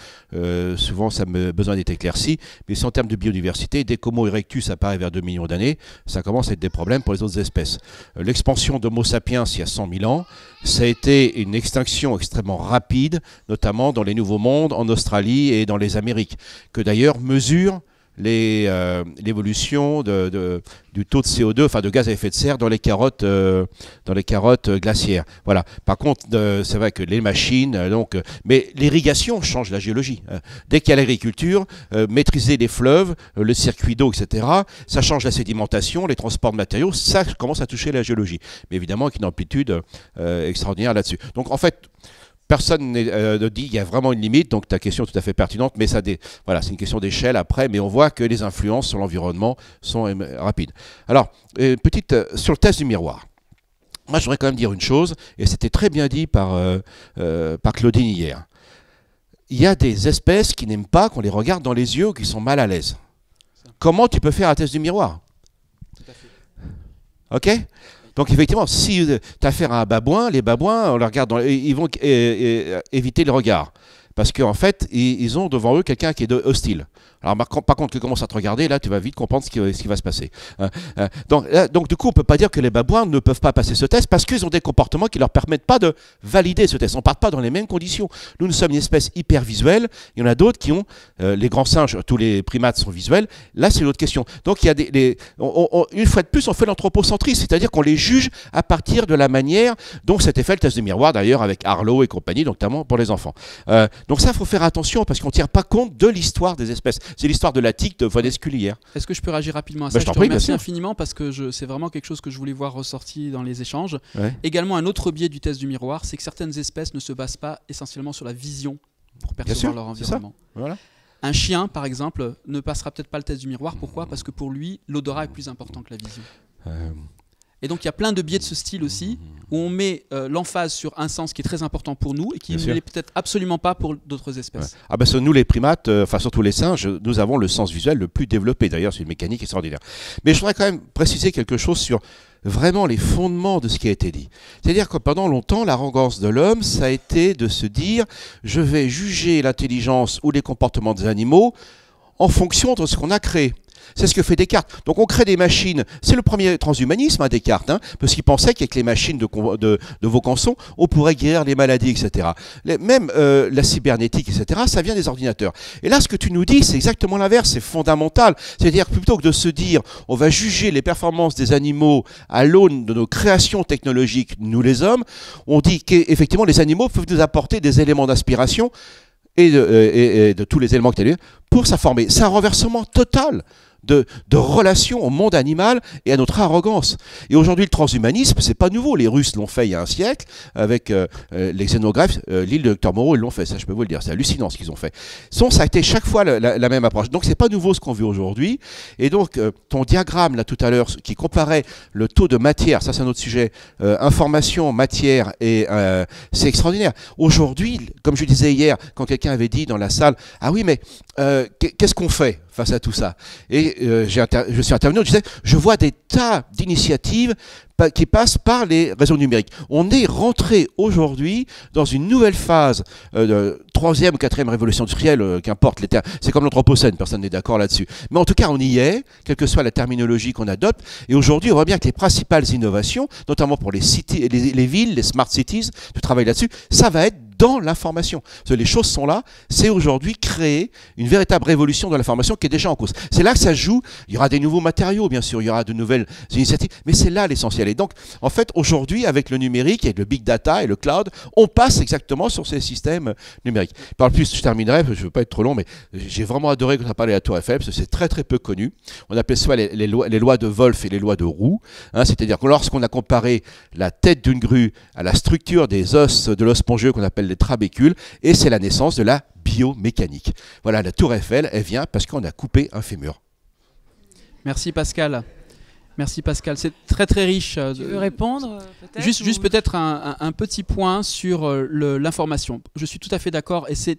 souvent, ça a besoin d'être éclairci. Mais si en termes de biodiversité, dès qu'Homo erectus apparaît vers 2 millions d'années, ça commence à être des problèmes pour les autres espèces. L'expansion d'Homo sapiens il y a 100 000 ans, ça a été une extinction extrêmement rapide, notamment dans les Nouveaux Mondes, en Australie et dans les Amériques, que d'ailleurs mesure l'évolution du taux de CO2, enfin de gaz à effet de serre dans les carottes glaciaires. Voilà. Par contre, c'est vrai que les machines, mais l'irrigation change la géologie. Dès qu'il y a l'agriculture, maîtriser les fleuves, le circuit d'eau, etc., ça change la sédimentation, les transports de matériaux, ça commence à toucher la géologie. Mais évidemment avec une amplitude extraordinaire là-dessus. Donc en fait, personne ne dit qu'il y a vraiment une limite, donc ta question est tout à fait pertinente, mais voilà, c'est une question d'échelle après, mais on voit que les influences sur l'environnement sont rapides. Alors, sur le test du miroir. Moi, je voudrais quand même dire une chose, et c'était très bien dit par Claudine hier. Il y a des espèces qui n'aiment pas qu'on les regarde dans les yeux ou qui sont mal à l'aise. Comment tu peux faire un test du miroir? Tout à fait. Ok? Donc effectivement, si tu as affaire à un babouin, les babouins, on les regarde ils vont éviter le regard. Parce qu'en fait, ils ont devant eux quelqu'un qui est hostile. Alors par contre, qu'ils commencent à te regarder, là, tu vas vite comprendre ce qui va se passer. Donc du coup, on ne peut pas dire que les babouins ne peuvent pas passer ce test parce qu'ils ont des comportements qui ne leur permettent pas de valider ce test. On ne part pas dans les mêmes conditions. Nous sommes une espèce hyper visuelle. Il y en a d'autres qui ont, les grands singes, tous les primates sont visuels. Là, c'est l'autre question. Donc il y a une fois de plus, on fait l'anthropocentrisme, c'est-à-dire qu'on les juge à partir de la manière dont s'était fait le test de miroir, d'ailleurs, avec Harlow et compagnie, notamment pour les enfants. Donc ça, il faut faire attention parce qu'on ne tient pas compte de l'histoire des espèces. C'est l'histoire de la tique de von Escule hier. Est-ce que je peux réagir rapidement à ça? Je te remercie infiniment parce que c'est vraiment quelque chose que je voulais voir ressorti dans les échanges. Ouais. Également, un autre biais du test du miroir, c'est que certaines espèces ne se basent pas essentiellement sur la vision pour percevoir leur environnement. Voilà. Un chien, par exemple, ne passera peut-être pas le test du miroir. Pourquoi? Parce que pour lui, l'odorat est plus important que la vision. Et donc il y a plein de biais de ce style aussi, où on met l'emphase sur un sens qui est très important pour nous et qui ne l'est peut-être absolument pas pour d'autres espèces. Ouais. Ah ben, nous les primates, enfin surtout les singes, nous avons le sens visuel le plus développé. D'ailleurs, c'est une mécanique extraordinaire. Mais je voudrais quand même préciser quelque chose sur vraiment les fondements de ce qui a été dit. C'est-à-dire que pendant longtemps, l'arrogance de l'homme, ça a été de se dire « je vais juger l'intelligence ou les comportements des animaux en fonction de ce qu'on a créé ». C'est ce que fait Descartes. Donc on crée des machines. C'est le premier transhumanisme, Descartes, parce qu'il pensait qu'avec les machines de Vaucanson, on pourrait guérir les maladies, etc. Même la cybernétique, etc., ça vient des ordinateurs. Et là, ce que tu nous dis, c'est exactement l'inverse, c'est fondamental. C'est-à-dire que plutôt que de se dire, on va juger les performances des animaux à l'aune de nos créations technologiques, nous les hommes, on dit qu'effectivement, les animaux peuvent nous apporter des éléments d'inspiration et de tous les éléments que tu as dit pour s'informer. C'est un renversement total de relation au monde animal et à notre arrogance. Et aujourd'hui, le transhumanisme, c'est pas nouveau. Les Russes l'ont fait il y a un siècle avec les xénogreffes. L'île de Docteur Moreau, ils l'ont fait. Ça, je peux vous le dire. C'est hallucinant ce qu'ils ont fait. Ça a été chaque fois la même approche. Donc, c'est pas nouveau ce qu'on vit aujourd'hui. Et donc, ton diagramme là tout à l'heure qui comparait le taux de matière, ça c'est un autre sujet, information, matière, et c'est extraordinaire. Aujourd'hui, comme je disais hier, quand quelqu'un avait dit dans la salle, ah oui, mais qu'est-ce qu'on fait face à tout ça? Et je suis intervenu, je disais, je vois des tas d'initiatives qui passent par les réseaux numériques. On est rentré aujourd'hui dans une nouvelle phase de troisième ou quatrième révolution industrielle, qu'importe les termes. C'est comme l'anthropocène, personne n'est d'accord là-dessus. Mais en tout cas, on y est, quelle que soit la terminologie qu'on adopte. Et aujourd'hui, on voit bien que les principales innovations, notamment pour les villes, les smart cities, tu travailles là-dessus, ça va être dans l'information. Parce que les choses sont là, c'est aujourd'hui créer une véritable révolution de l'information qui est déjà en cause. C'est là que ça se joue, il y aura des nouveaux matériaux, bien sûr, il y aura de nouvelles initiatives, mais c'est là l'essentiel. Et donc, en fait, aujourd'hui, avec le numérique, avec le big data et le cloud, on passe exactement sur ces systèmes numériques. Par plus, je terminerai, je ne veux pas être trop long, mais j'ai vraiment adoré quand on a parlé de la Tour Eiffel, parce que c'est très très peu connu. On appelait ça les lois de Wolff et les lois de Roux. Hein, c'est-à-dire que lorsqu'on a comparé la tête d'une grue à la structure des os de l'os spongieux qu'on appelle les trabécules, et c'est la naissance de la biomécanique. Voilà, la Tour Eiffel, elle vient parce qu'on a coupé un fémur. Merci Pascal. Merci Pascal, c'est très très riche. Tu veux répondre peut-être Juste peut-être un petit point sur l'information. Je suis tout à fait d'accord et c'est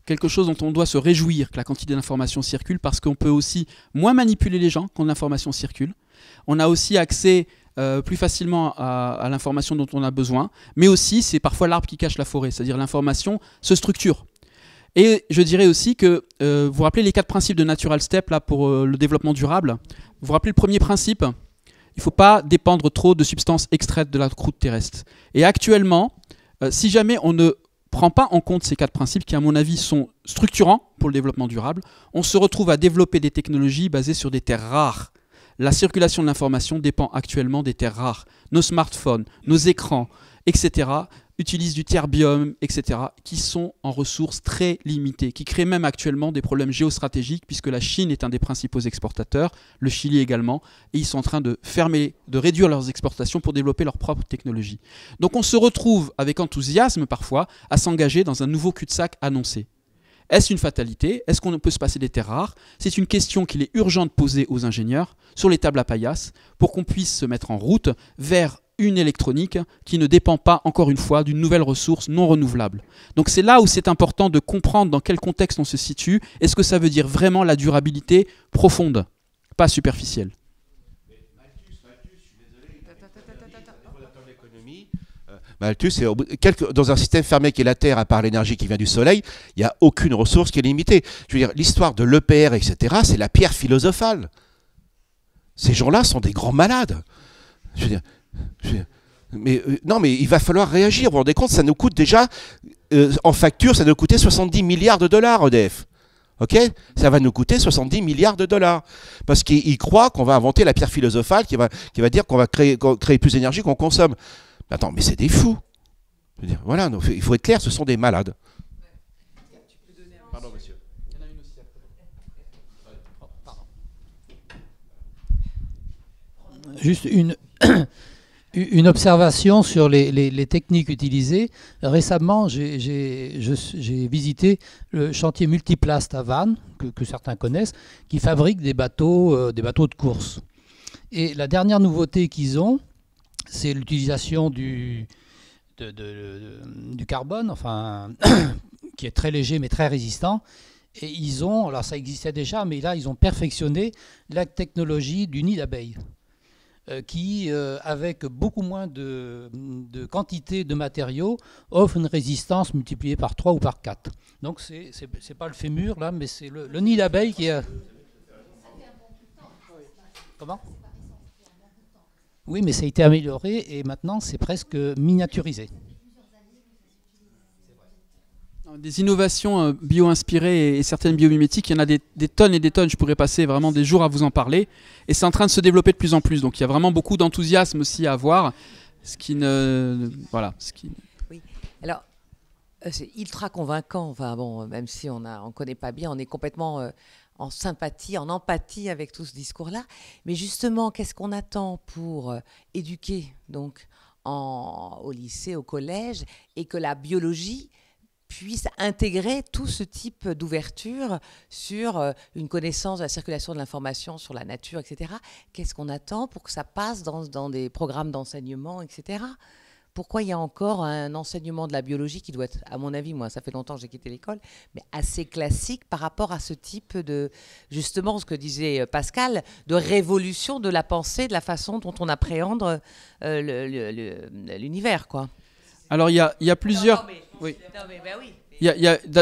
quelque chose dont on doit se réjouir que la quantité d'informations circule parce qu'on peut aussi moins manipuler les gens quand l'information circule. On a aussi accès plus facilement à l'information dont on a besoin, mais aussi c'est parfois l'arbre qui cache la forêt, c'est-à-dire l'information se structure. Et je dirais aussi que vous vous rappelez les 4 principes de Natural Step là, pour le développement durable. Vous vous rappelez le premier principe? Il ne faut pas dépendre trop de substances extraites de la croûte terrestre. Et actuellement, si jamais on ne prend pas en compte ces 4 principes qui, à mon avis, sont structurants pour le développement durable, on se retrouve à développer des technologies basées sur des terres rares. La circulation de l'information dépend actuellement des terres rares. Nos smartphones, nos écrans, etc. utilisent du terbium, etc., qui sont en ressources très limitées, qui créent même actuellement des problèmes géostratégiques, puisque la Chine est un des principaux exportateurs, le Chili également, et ils sont en train de réduire leurs exportations pour développer leur propre technologie. Donc on se retrouve, avec enthousiasme parfois, à s'engager dans un nouveau cul-de-sac annoncé. Est-ce une fatalité? Est-ce qu'on peut se passer des terres rares? C'est une question qu'il est urgent de poser aux ingénieurs sur les tables à paillasse pour qu'on puisse se mettre en route vers une électronique qui ne dépend pas, encore une fois, d'une nouvelle ressource non renouvelable. Donc c'est là où c'est important de comprendre dans quel contexte on se situe. Est-ce que ça veut dire vraiment la durabilité profonde, pas superficielle? Malthus, dans un système fermé qui est la Terre, à part l'énergie qui vient du Soleil, il n'y a aucune ressource qui est limitée. Je veux dire, l'histoire de l'EPR, etc., c'est la pierre philosophale. Ces gens-là sont des grands malades. Je veux dire, non, mais il va falloir réagir. Vous vous rendez compte, ça nous coûte déjà, en facture, ça nous coûtait 70 milliards de dollars, EDF. Ok, ça va nous coûter 70 milliards de dollars. Parce qu'ils croient qu'on va inventer la pierre philosophale qui va dire qu'on va créer plus d'énergie qu'on consomme. Attends, mais c'est des fous. Je veux dire, voilà, donc, il faut être clair, ce sont des malades. Pardon, monsieur. Il y en a une aussi après. Juste une observation sur les techniques utilisées. Récemment, j'ai visité le chantier Multiplast à Vannes, que certains connaissent, qui fabrique des bateaux de course. Et la dernière nouveauté qu'ils ont, c'est l'utilisation du carbone, enfin, qui est très léger mais très résistant. Et ils ont, alors ça existait déjà, mais là ils ont perfectionné la technologie du nid d'abeille, qui, avec beaucoup moins de quantité de matériaux, offre une résistance multipliée par 3 ou par 4. Donc c'est pas le fémur là, mais c'est le nid d'abeille qui est... Comment ? Oui, mais ça a été amélioré et maintenant c'est presque miniaturisé. Des innovations bio-inspirées et certaines biomimétiques, il y en a des tonnes et des tonnes. Je pourrais passer vraiment des jours à vous en parler. Et c'est en train de se développer de plus en plus. Donc il y a vraiment beaucoup d'enthousiasme aussi à avoir. Voilà. Oui. Alors, c'est ultra convaincant. Enfin bon, même si on connaît pas bien, on est complètement en sympathie, en empathie avec tout ce discours-là. Mais justement, qu'est-ce qu'on attend pour éduquer donc, au lycée, au collège, et que la biologie puisse intégrer tout ce type d'ouverture sur une connaissance de la circulation de l'information sur la nature, etc. Qu'est-ce qu'on attend pour que ça passe dans des programmes d'enseignement, etc. Pourquoi il y a encore un enseignement de la biologie qui doit être, à mon avis, moi, ça fait longtemps que j'ai quitté l'école, mais assez classique par rapport à ce type de, justement, ce que disait Pascal, de révolution de la pensée, de la façon dont on appréhende l'univers, quoi. Alors, il y a plusieurs... Oui.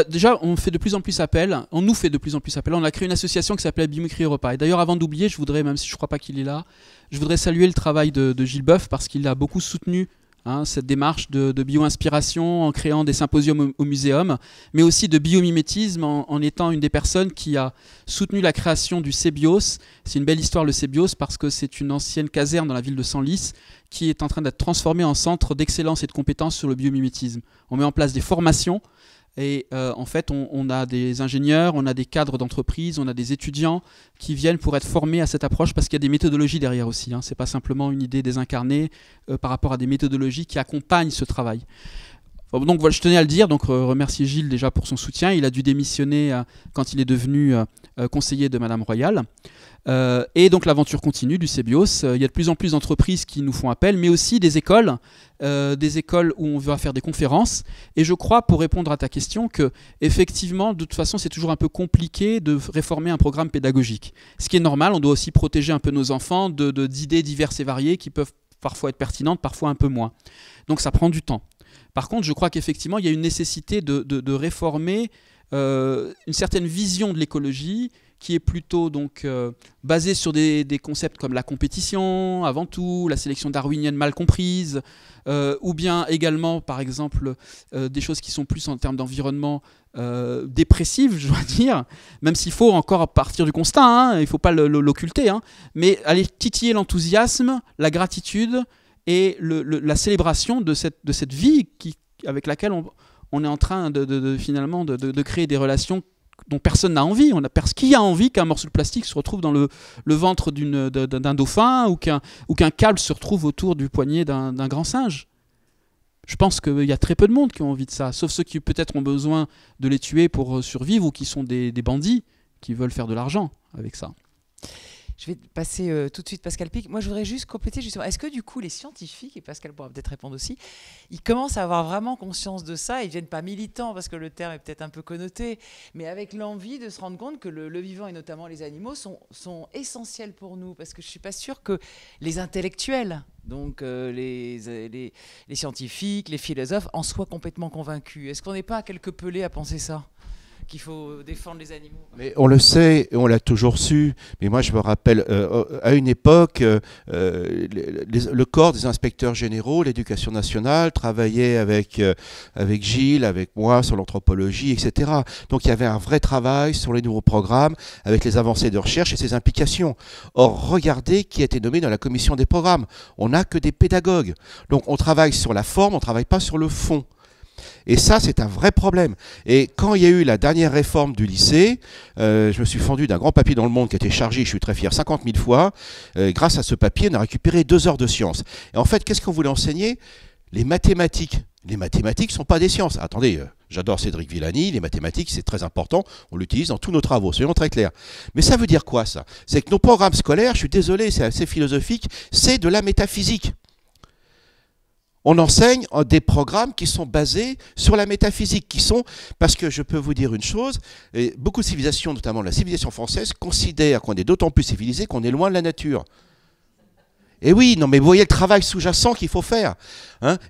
Déjà, on fait de plus en plus appel. On nous fait de plus en plus appel. On a créé une association qui s'appelle Biomimicry Europa. Et d'ailleurs, avant d'oublier, je voudrais, même si je ne crois pas qu'il est là, je voudrais saluer le travail de Gilles Boeuf parce qu'il a beaucoup soutenu cette démarche de bio-inspiration en créant des symposiums au muséum, mais aussi de biomimétisme en étant une des personnes qui a soutenu la création du CEBIOS. C'est une belle histoire, le CEBIOS, parce que c'est une ancienne caserne dans la ville de Senlis qui est en train d'être transformée en centre d'excellence et de compétences sur le biomimétisme. On met en place des formations et en fait on a des ingénieurs, on a des cadres d'entreprise, on a des étudiants qui viennent pour être formés à cette approche parce qu'il y a des méthodologies derrière aussi. Ce n'est pas simplement une idée désincarnée par rapport à des méthodologies qui accompagnent ce travail. Donc voilà, je tenais à le dire, donc remercier Gilles déjà pour son soutien. Il a dû démissionner quand il est devenu conseiller de Madame Royal. Et donc l'aventure continue du CEBIOS. Il y a de plus en plus d'entreprises qui nous font appel, mais aussi des écoles où on va faire des conférences. Et je crois, pour répondre à ta question, que effectivement, de toute façon, c'est toujours un peu compliqué de réformer un programme pédagogique. Ce qui est normal, on doit aussi protéger un peu nos enfants d'idées diverses et variées qui peuvent parfois être pertinentes, parfois un peu moins. Donc ça prend du temps. Par contre, je crois qu'effectivement, il y a une nécessité de réformer une certaine vision de l'écologie qui est plutôt donc basée sur des concepts comme la compétition, avant tout, la sélection darwinienne mal comprise, ou bien également, par exemple, des choses qui sont plus en termes d'environnement dépressives, je dois dire, même s'il faut encore partir du constat, il ne faut pas l'occulter, mais aller titiller l'enthousiasme, la gratitude et la célébration de cette vie avec laquelle on est en train finalement de créer des relations dont personne n'a envie. Qui a envie qu'un morceau de plastique se retrouve dans le ventre d'un dauphin ou qu'un câble se retrouve autour du poignet d'un grand singe? Je pense qu'il y a très peu de monde qui ont envie de ça, sauf ceux qui peut-être ont besoin de les tuer pour survivre ou qui sont des bandits qui veulent faire de l'argent avec ça. Je vais passer tout de suite Pascal Pic. Moi, je voudrais juste compléter justement. Est-ce que du coup, les scientifiques, et Pascal pourra peut-être répondre aussi, ils commencent à avoir vraiment conscience de ça? Ils ne viennent pas militants, parce que le terme est peut-être un peu connoté, mais avec l'envie de se rendre compte que le vivant, et notamment les animaux, sont essentiels pour nous. Parce que je ne suis pas sûre que les intellectuels, donc les scientifiques, les philosophes, en soient complètement convaincus. Est-ce qu'on n'est pas quelques pelés à penser ça, qu'il faut défendre les animaux? Mais on le sait, et on l'a toujours su. Mais moi, je me rappelle, à une époque, le corps des inspecteurs généraux, l'éducation nationale, travaillait avec Gilles, avec moi, sur l'anthropologie, etc. Donc, il y avait un vrai travail sur les nouveaux programmes, avec les avancées de recherche et ses implications. Or, regardez qui a été nommé dans la commission des programmes. On n'a que des pédagogues. Donc, on travaille sur la forme, on ne travaille pas sur le fond. Et ça, c'est un vrai problème. Et quand il y a eu la dernière réforme du lycée, je me suis fendu d'un grand papier dans Le Monde qui a été chargé, je suis très fier, 50 000 fois. Grâce à ce papier, on a récupéré 2 heures de sciences. Et en fait, qu'est-ce qu'on voulait enseigner? Les mathématiques. Les mathématiques ne sont pas des sciences. Attendez, j'adore Cédric Villani, les mathématiques, c'est très important. On l'utilise dans tous nos travaux, soyons très clairs. Mais ça veut dire quoi, ça? C'est que nos programmes scolaires, je suis désolé, c'est assez philosophique, c'est de la métaphysique. On enseigne des programmes qui sont basés sur la métaphysique, parce que je peux vous dire une chose, et beaucoup de civilisations, notamment la civilisation française, considèrent qu'on est d'autant plus civilisé qu'on est loin de la nature. Et oui, non, mais vous voyez le travail sous-jacent qu'il faut faire.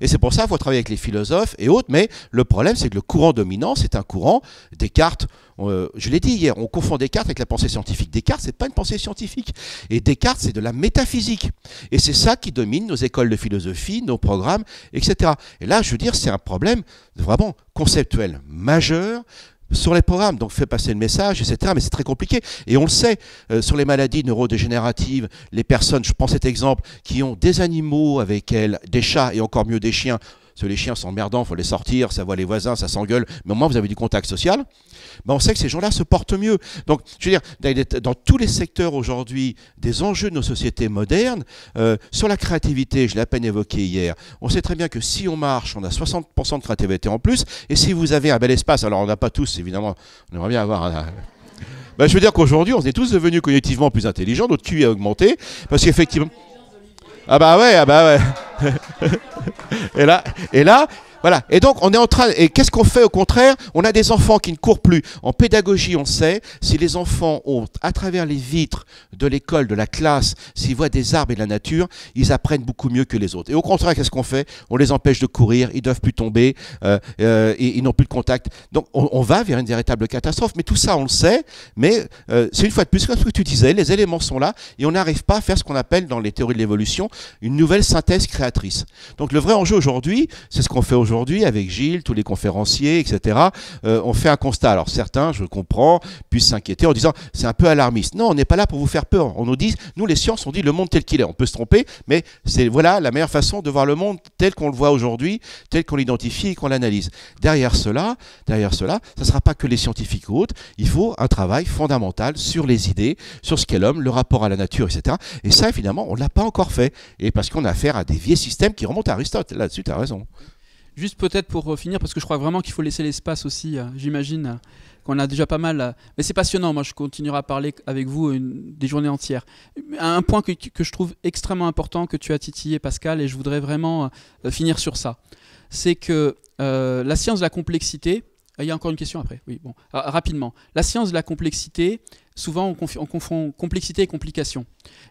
Et c'est pour ça qu'il faut travailler avec les philosophes et autres, mais le problème, c'est que le courant dominant, c'est un courant, Descartes, je l'ai dit hier, on confond Descartes avec la pensée scientifique. Descartes, c'est pas une pensée scientifique. Et Descartes, c'est de la métaphysique. Et c'est ça qui domine nos écoles de philosophie, nos programmes, etc. Et là, je veux dire, c'est un problème vraiment conceptuel majeur sur les programmes. Donc, fait passer le message, etc. Mais c'est très compliqué. Et on le sait, sur les maladies neurodégénératives, les personnes, je prends cet exemple, qui ont des animaux avec elles, des chats et encore mieux des chiens, parce que les chiens sont emmerdants, il faut les sortir, ça voit les voisins, ça s'engueule, mais au moins vous avez du contact social, ben on sait que ces gens-là se portent mieux. Donc, je veux dire, dans tous les secteurs aujourd'hui des enjeux de nos sociétés modernes, sur la créativité, je l'ai à peine évoqué hier, on sait très bien que si on marche, on a 60% de créativité en plus, et si vous avez un bel espace, alors on n'a pas tous, évidemment, on aimerait bien avoir un... Ben, je veux dire qu'aujourd'hui, on est tous devenus cognitivement plus intelligents, notre QI a augmenté, parce qu'effectivement... Ah bah ouais. et là, voilà. Et donc, on est en train... Et qu'est-ce qu'on fait au contraire? On a des enfants qui ne courent plus. En pédagogie, on sait, si les enfants ont, à travers les vitres de l'école, de la classe, s'ils voient des arbres et de la nature, ils apprennent beaucoup mieux que les autres. Et au contraire, qu'est-ce qu'on fait? On les empêche de courir, ils ne doivent plus tomber, ils n'ont plus de contact. Donc, on va vers une véritable catastrophe. Mais tout ça, on le sait. Mais c'est une fois de plus, comme ce que tu disais, les éléments sont là et on n'arrive pas à faire ce qu'on appelle, dans les théories de l'évolution, une nouvelle synthèse créatrice. Donc, le vrai enjeu aujourd'hui, c'est ce qu'on fait aujourd'hui avec Gilles, tous les conférenciers, etc. On fait un constat. Alors certains, je comprends, puissent s'inquiéter en disant c'est un peu alarmiste. Non, on n'est pas là pour vous faire peur. On nous dit, nous les sciences, on dit le monde tel qu'il est. On peut se tromper, mais c'est voilà la meilleure façon de voir le monde tel qu'on le voit aujourd'hui, tel qu'on l'identifie et qu'on l'analyse. Derrière cela, ça ne sera pas que les scientifiques ou autres. Il faut un travail fondamental sur les idées, sur ce qu'est l'homme, le rapport à la nature, etc. Et ça, évidemment, on ne l'a pas encore fait. Et parce qu'on a affaire à des vieux systèmes qui remontent à Aristote. Là-dessus, tu as raison. Juste peut-être pour finir, parce que je crois vraiment qu'il faut laisser l'espace aussi, j'imagine qu'on a déjà pas mal, mais c'est passionnant, moi je continuerai à parler avec vous des journées entières. Un point que je trouve extrêmement important, que tu as titillé Pascal, et je voudrais vraiment finir sur ça, c'est que la science de la complexité, il y a encore une question après, oui, bon, rapidement. La science de la complexité, souvent on confond complexité et complication.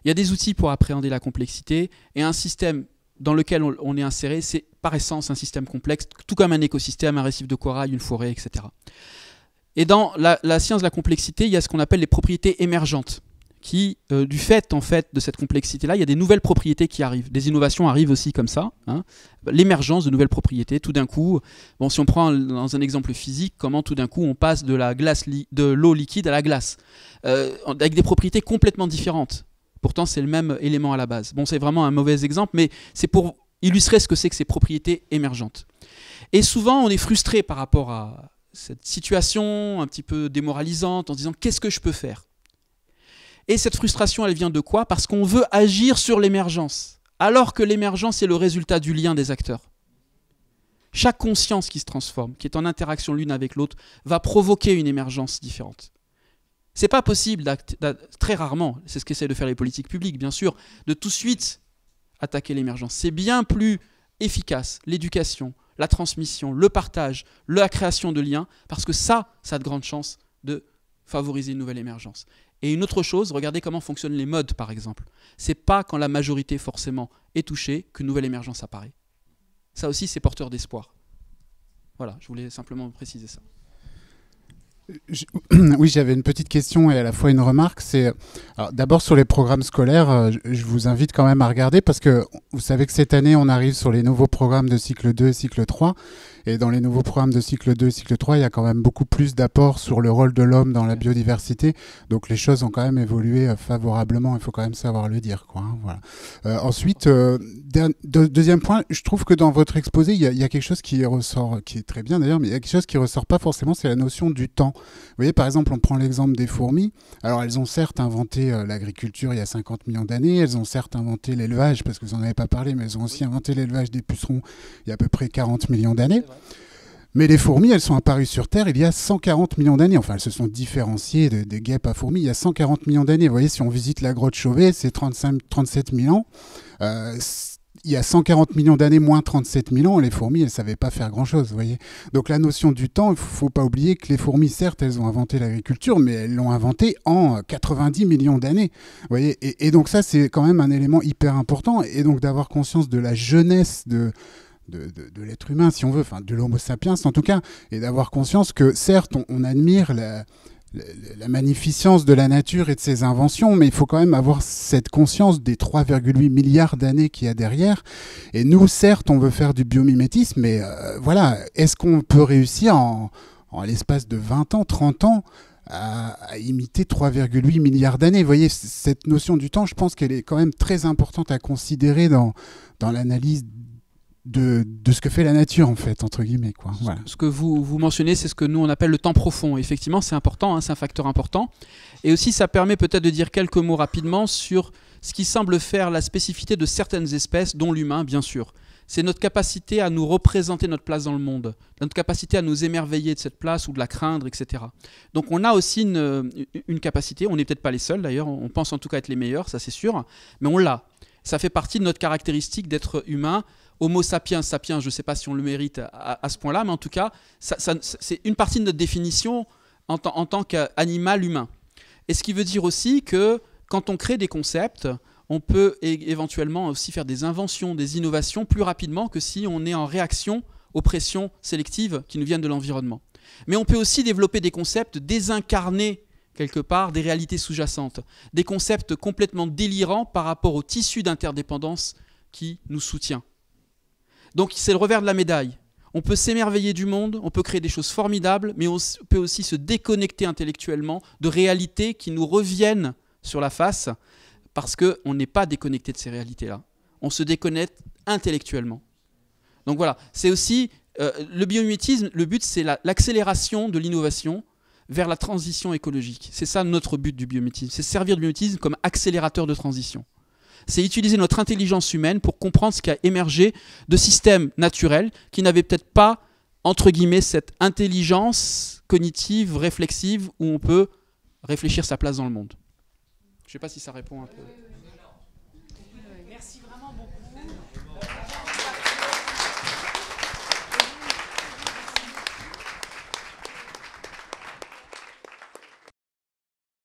Il y a des outils pour appréhender la complexité, et un système dans lequel on est inséré, c'est par essence un système complexe, tout comme un écosystème, un récif de corail, une forêt, etc. Et dans la science de la complexité, il y a ce qu'on appelle les propriétés émergentes, qui, du fait, en fait de cette complexité-là, il y a des nouvelles propriétés qui arrivent. Des innovations arrivent aussi comme ça, hein. L'émergence de nouvelles propriétés, tout d'un coup, bon, si on prend dans un exemple physique, comment tout d'un coup on passe de l'eau liquide à la glace, avec des propriétés complètement différentes. Pourtant, c'est le même élément à la base. Bon, c'est vraiment un mauvais exemple, mais c'est pour illustrer ce que c'est que ces propriétés émergentes. Et souvent, on est frustré par rapport à cette situation un petit peu démoralisante, en se disant « qu'est-ce que je peux faire ?» Et cette frustration, elle vient de quoi? Parce qu'on veut agir sur l'émergence, alors que l'émergence est le résultat du lien des acteurs. Chaque conscience qui se transforme, qui est en interaction l'une avec l'autre, va provoquer une émergence différente. C'est pas possible, très rarement, c'est ce qu'essaient de faire les politiques publiques, bien sûr, de tout de suite attaquer l'émergence. C'est bien plus efficace, l'éducation, la transmission, le partage, la création de liens, parce que ça a de grandes chances de favoriser une nouvelle émergence. Et une autre chose, regardez comment fonctionnent les modes, par exemple. C'est pas quand la majorité, forcément, est touchée qu'une nouvelle émergence apparaît. Ça aussi, c'est porteur d'espoir. Voilà, je voulais simplement préciser ça. Oui, j'avais une petite question et à la fois une remarque. D'abord sur les programmes scolaires, je vous invite quand même à regarder parce que vous savez que cette année, on arrive sur les nouveaux programmes de cycle 2 et cycle 3. Et dans les nouveaux programmes de cycle 2 et cycle 3, il y a quand même beaucoup plus d'apports sur le rôle de l'homme dans la biodiversité. Donc les choses ont quand même évolué favorablement, il faut quand même savoir le dire, quoi, hein, voilà. Ensuite, deuxième point, je trouve que dans votre exposé, il y a quelque chose qui ressort, qui est très bien d'ailleurs, mais il y a quelque chose qui ressort pas forcément, c'est la notion du temps. Vous voyez, par exemple, on prend l'exemple des fourmis. Alors elles ont certes inventé l'agriculture il y a 50 millions d'années, elles ont certes inventé l'élevage, parce que vous n'en avez pas parlé, mais elles ont aussi inventé l'élevage des pucerons il y a à peu près 40 millions d'années. Mais les fourmis, elles sont apparues sur Terre il y a 140 millions d'années. Enfin, elles se sont différenciées des guêpes à fourmis il y a 140 millions d'années. Vous voyez, si on visite la grotte Chauvet, c'est 37 000 ans. Il y a 140 millions d'années moins 37 000 ans, les fourmis, elles ne savaient pas faire grand-chose, vous voyez. Donc la notion du temps, il ne faut pas oublier que les fourmis, certes, elles ont inventé l'agriculture, mais elles l'ont inventée en 90 millions d'années, vous voyez. Et donc ça, c'est quand même un élément hyper important. Et donc d'avoir conscience de la jeunesse de l'être humain, si on veut, enfin de l'homo sapiens en tout cas, et d'avoir conscience que certes, on admire la magnificence de la nature et de ses inventions, mais il faut quand même avoir cette conscience des 3,8 milliards d'années qu'il y a derrière. Et nous, certes, on veut faire du biomimétisme, mais voilà, est-ce qu'on peut réussir en l'espace de 20 ans, 30 ans, à imiter 3,8 milliards d'années? Vous voyez, cette notion du temps, je pense qu'elle est quand même très importante à considérer dans l'analyse de ce que fait la nature, en fait, entre guillemets, quoi. Voilà. Ce que vous mentionnez, c'est ce que nous on appelle le temps profond. Effectivement, c'est important, hein, c'est un facteur important. Et aussi, ça permet peut-être de dire quelques mots rapidement sur ce qui semble faire la spécificité de certaines espèces, dont l'humain, bien sûr. C'est notre capacité à nous représenter notre place dans le monde, notre capacité à nous émerveiller de cette place ou de la craindre, etc. Donc on a aussi une capacité, on n'est peut-être pas les seuls d'ailleurs, on pense en tout cas être les meilleurs, ça c'est sûr, mais on l'a. Ça fait partie de notre caractéristique d'être humain. Homo sapiens sapiens, je ne sais pas si on le mérite à ce point-là, mais en tout cas, c'est une partie de notre définition en tant qu'animal humain. Et ce qui veut dire aussi que quand on crée des concepts, on peut éventuellement aussi faire des inventions, des innovations plus rapidement que si on est en réaction aux pressions sélectives qui nous viennent de l'environnement. Mais on peut aussi développer des concepts désincarnés quelque part des réalités sous-jacentes, des concepts complètement délirants par rapport au tissu d'interdépendance qui nous soutient. Donc c'est le revers de la médaille. On peut s'émerveiller du monde, on peut créer des choses formidables, mais on peut aussi se déconnecter intellectuellement de réalités qui nous reviennent sur la face, parce qu'on n'est pas déconnecté de ces réalités-là. On se déconnecte intellectuellement. Donc voilà, c'est aussi le biomimétisme, le but c'est l'accélération de l'innovation vers la transition écologique. C'est ça notre but du biomimétisme, c'est servir le biomimétisme comme accélérateur de transition. C'est utiliser notre intelligence humaine pour comprendre ce qui a émergé de systèmes naturels qui n'avaient peut-être pas, entre guillemets, cette intelligence cognitive, réflexive, où on peut réfléchir sa place dans le monde. Je ne sais pas si ça répond un peu. Merci vraiment beaucoup.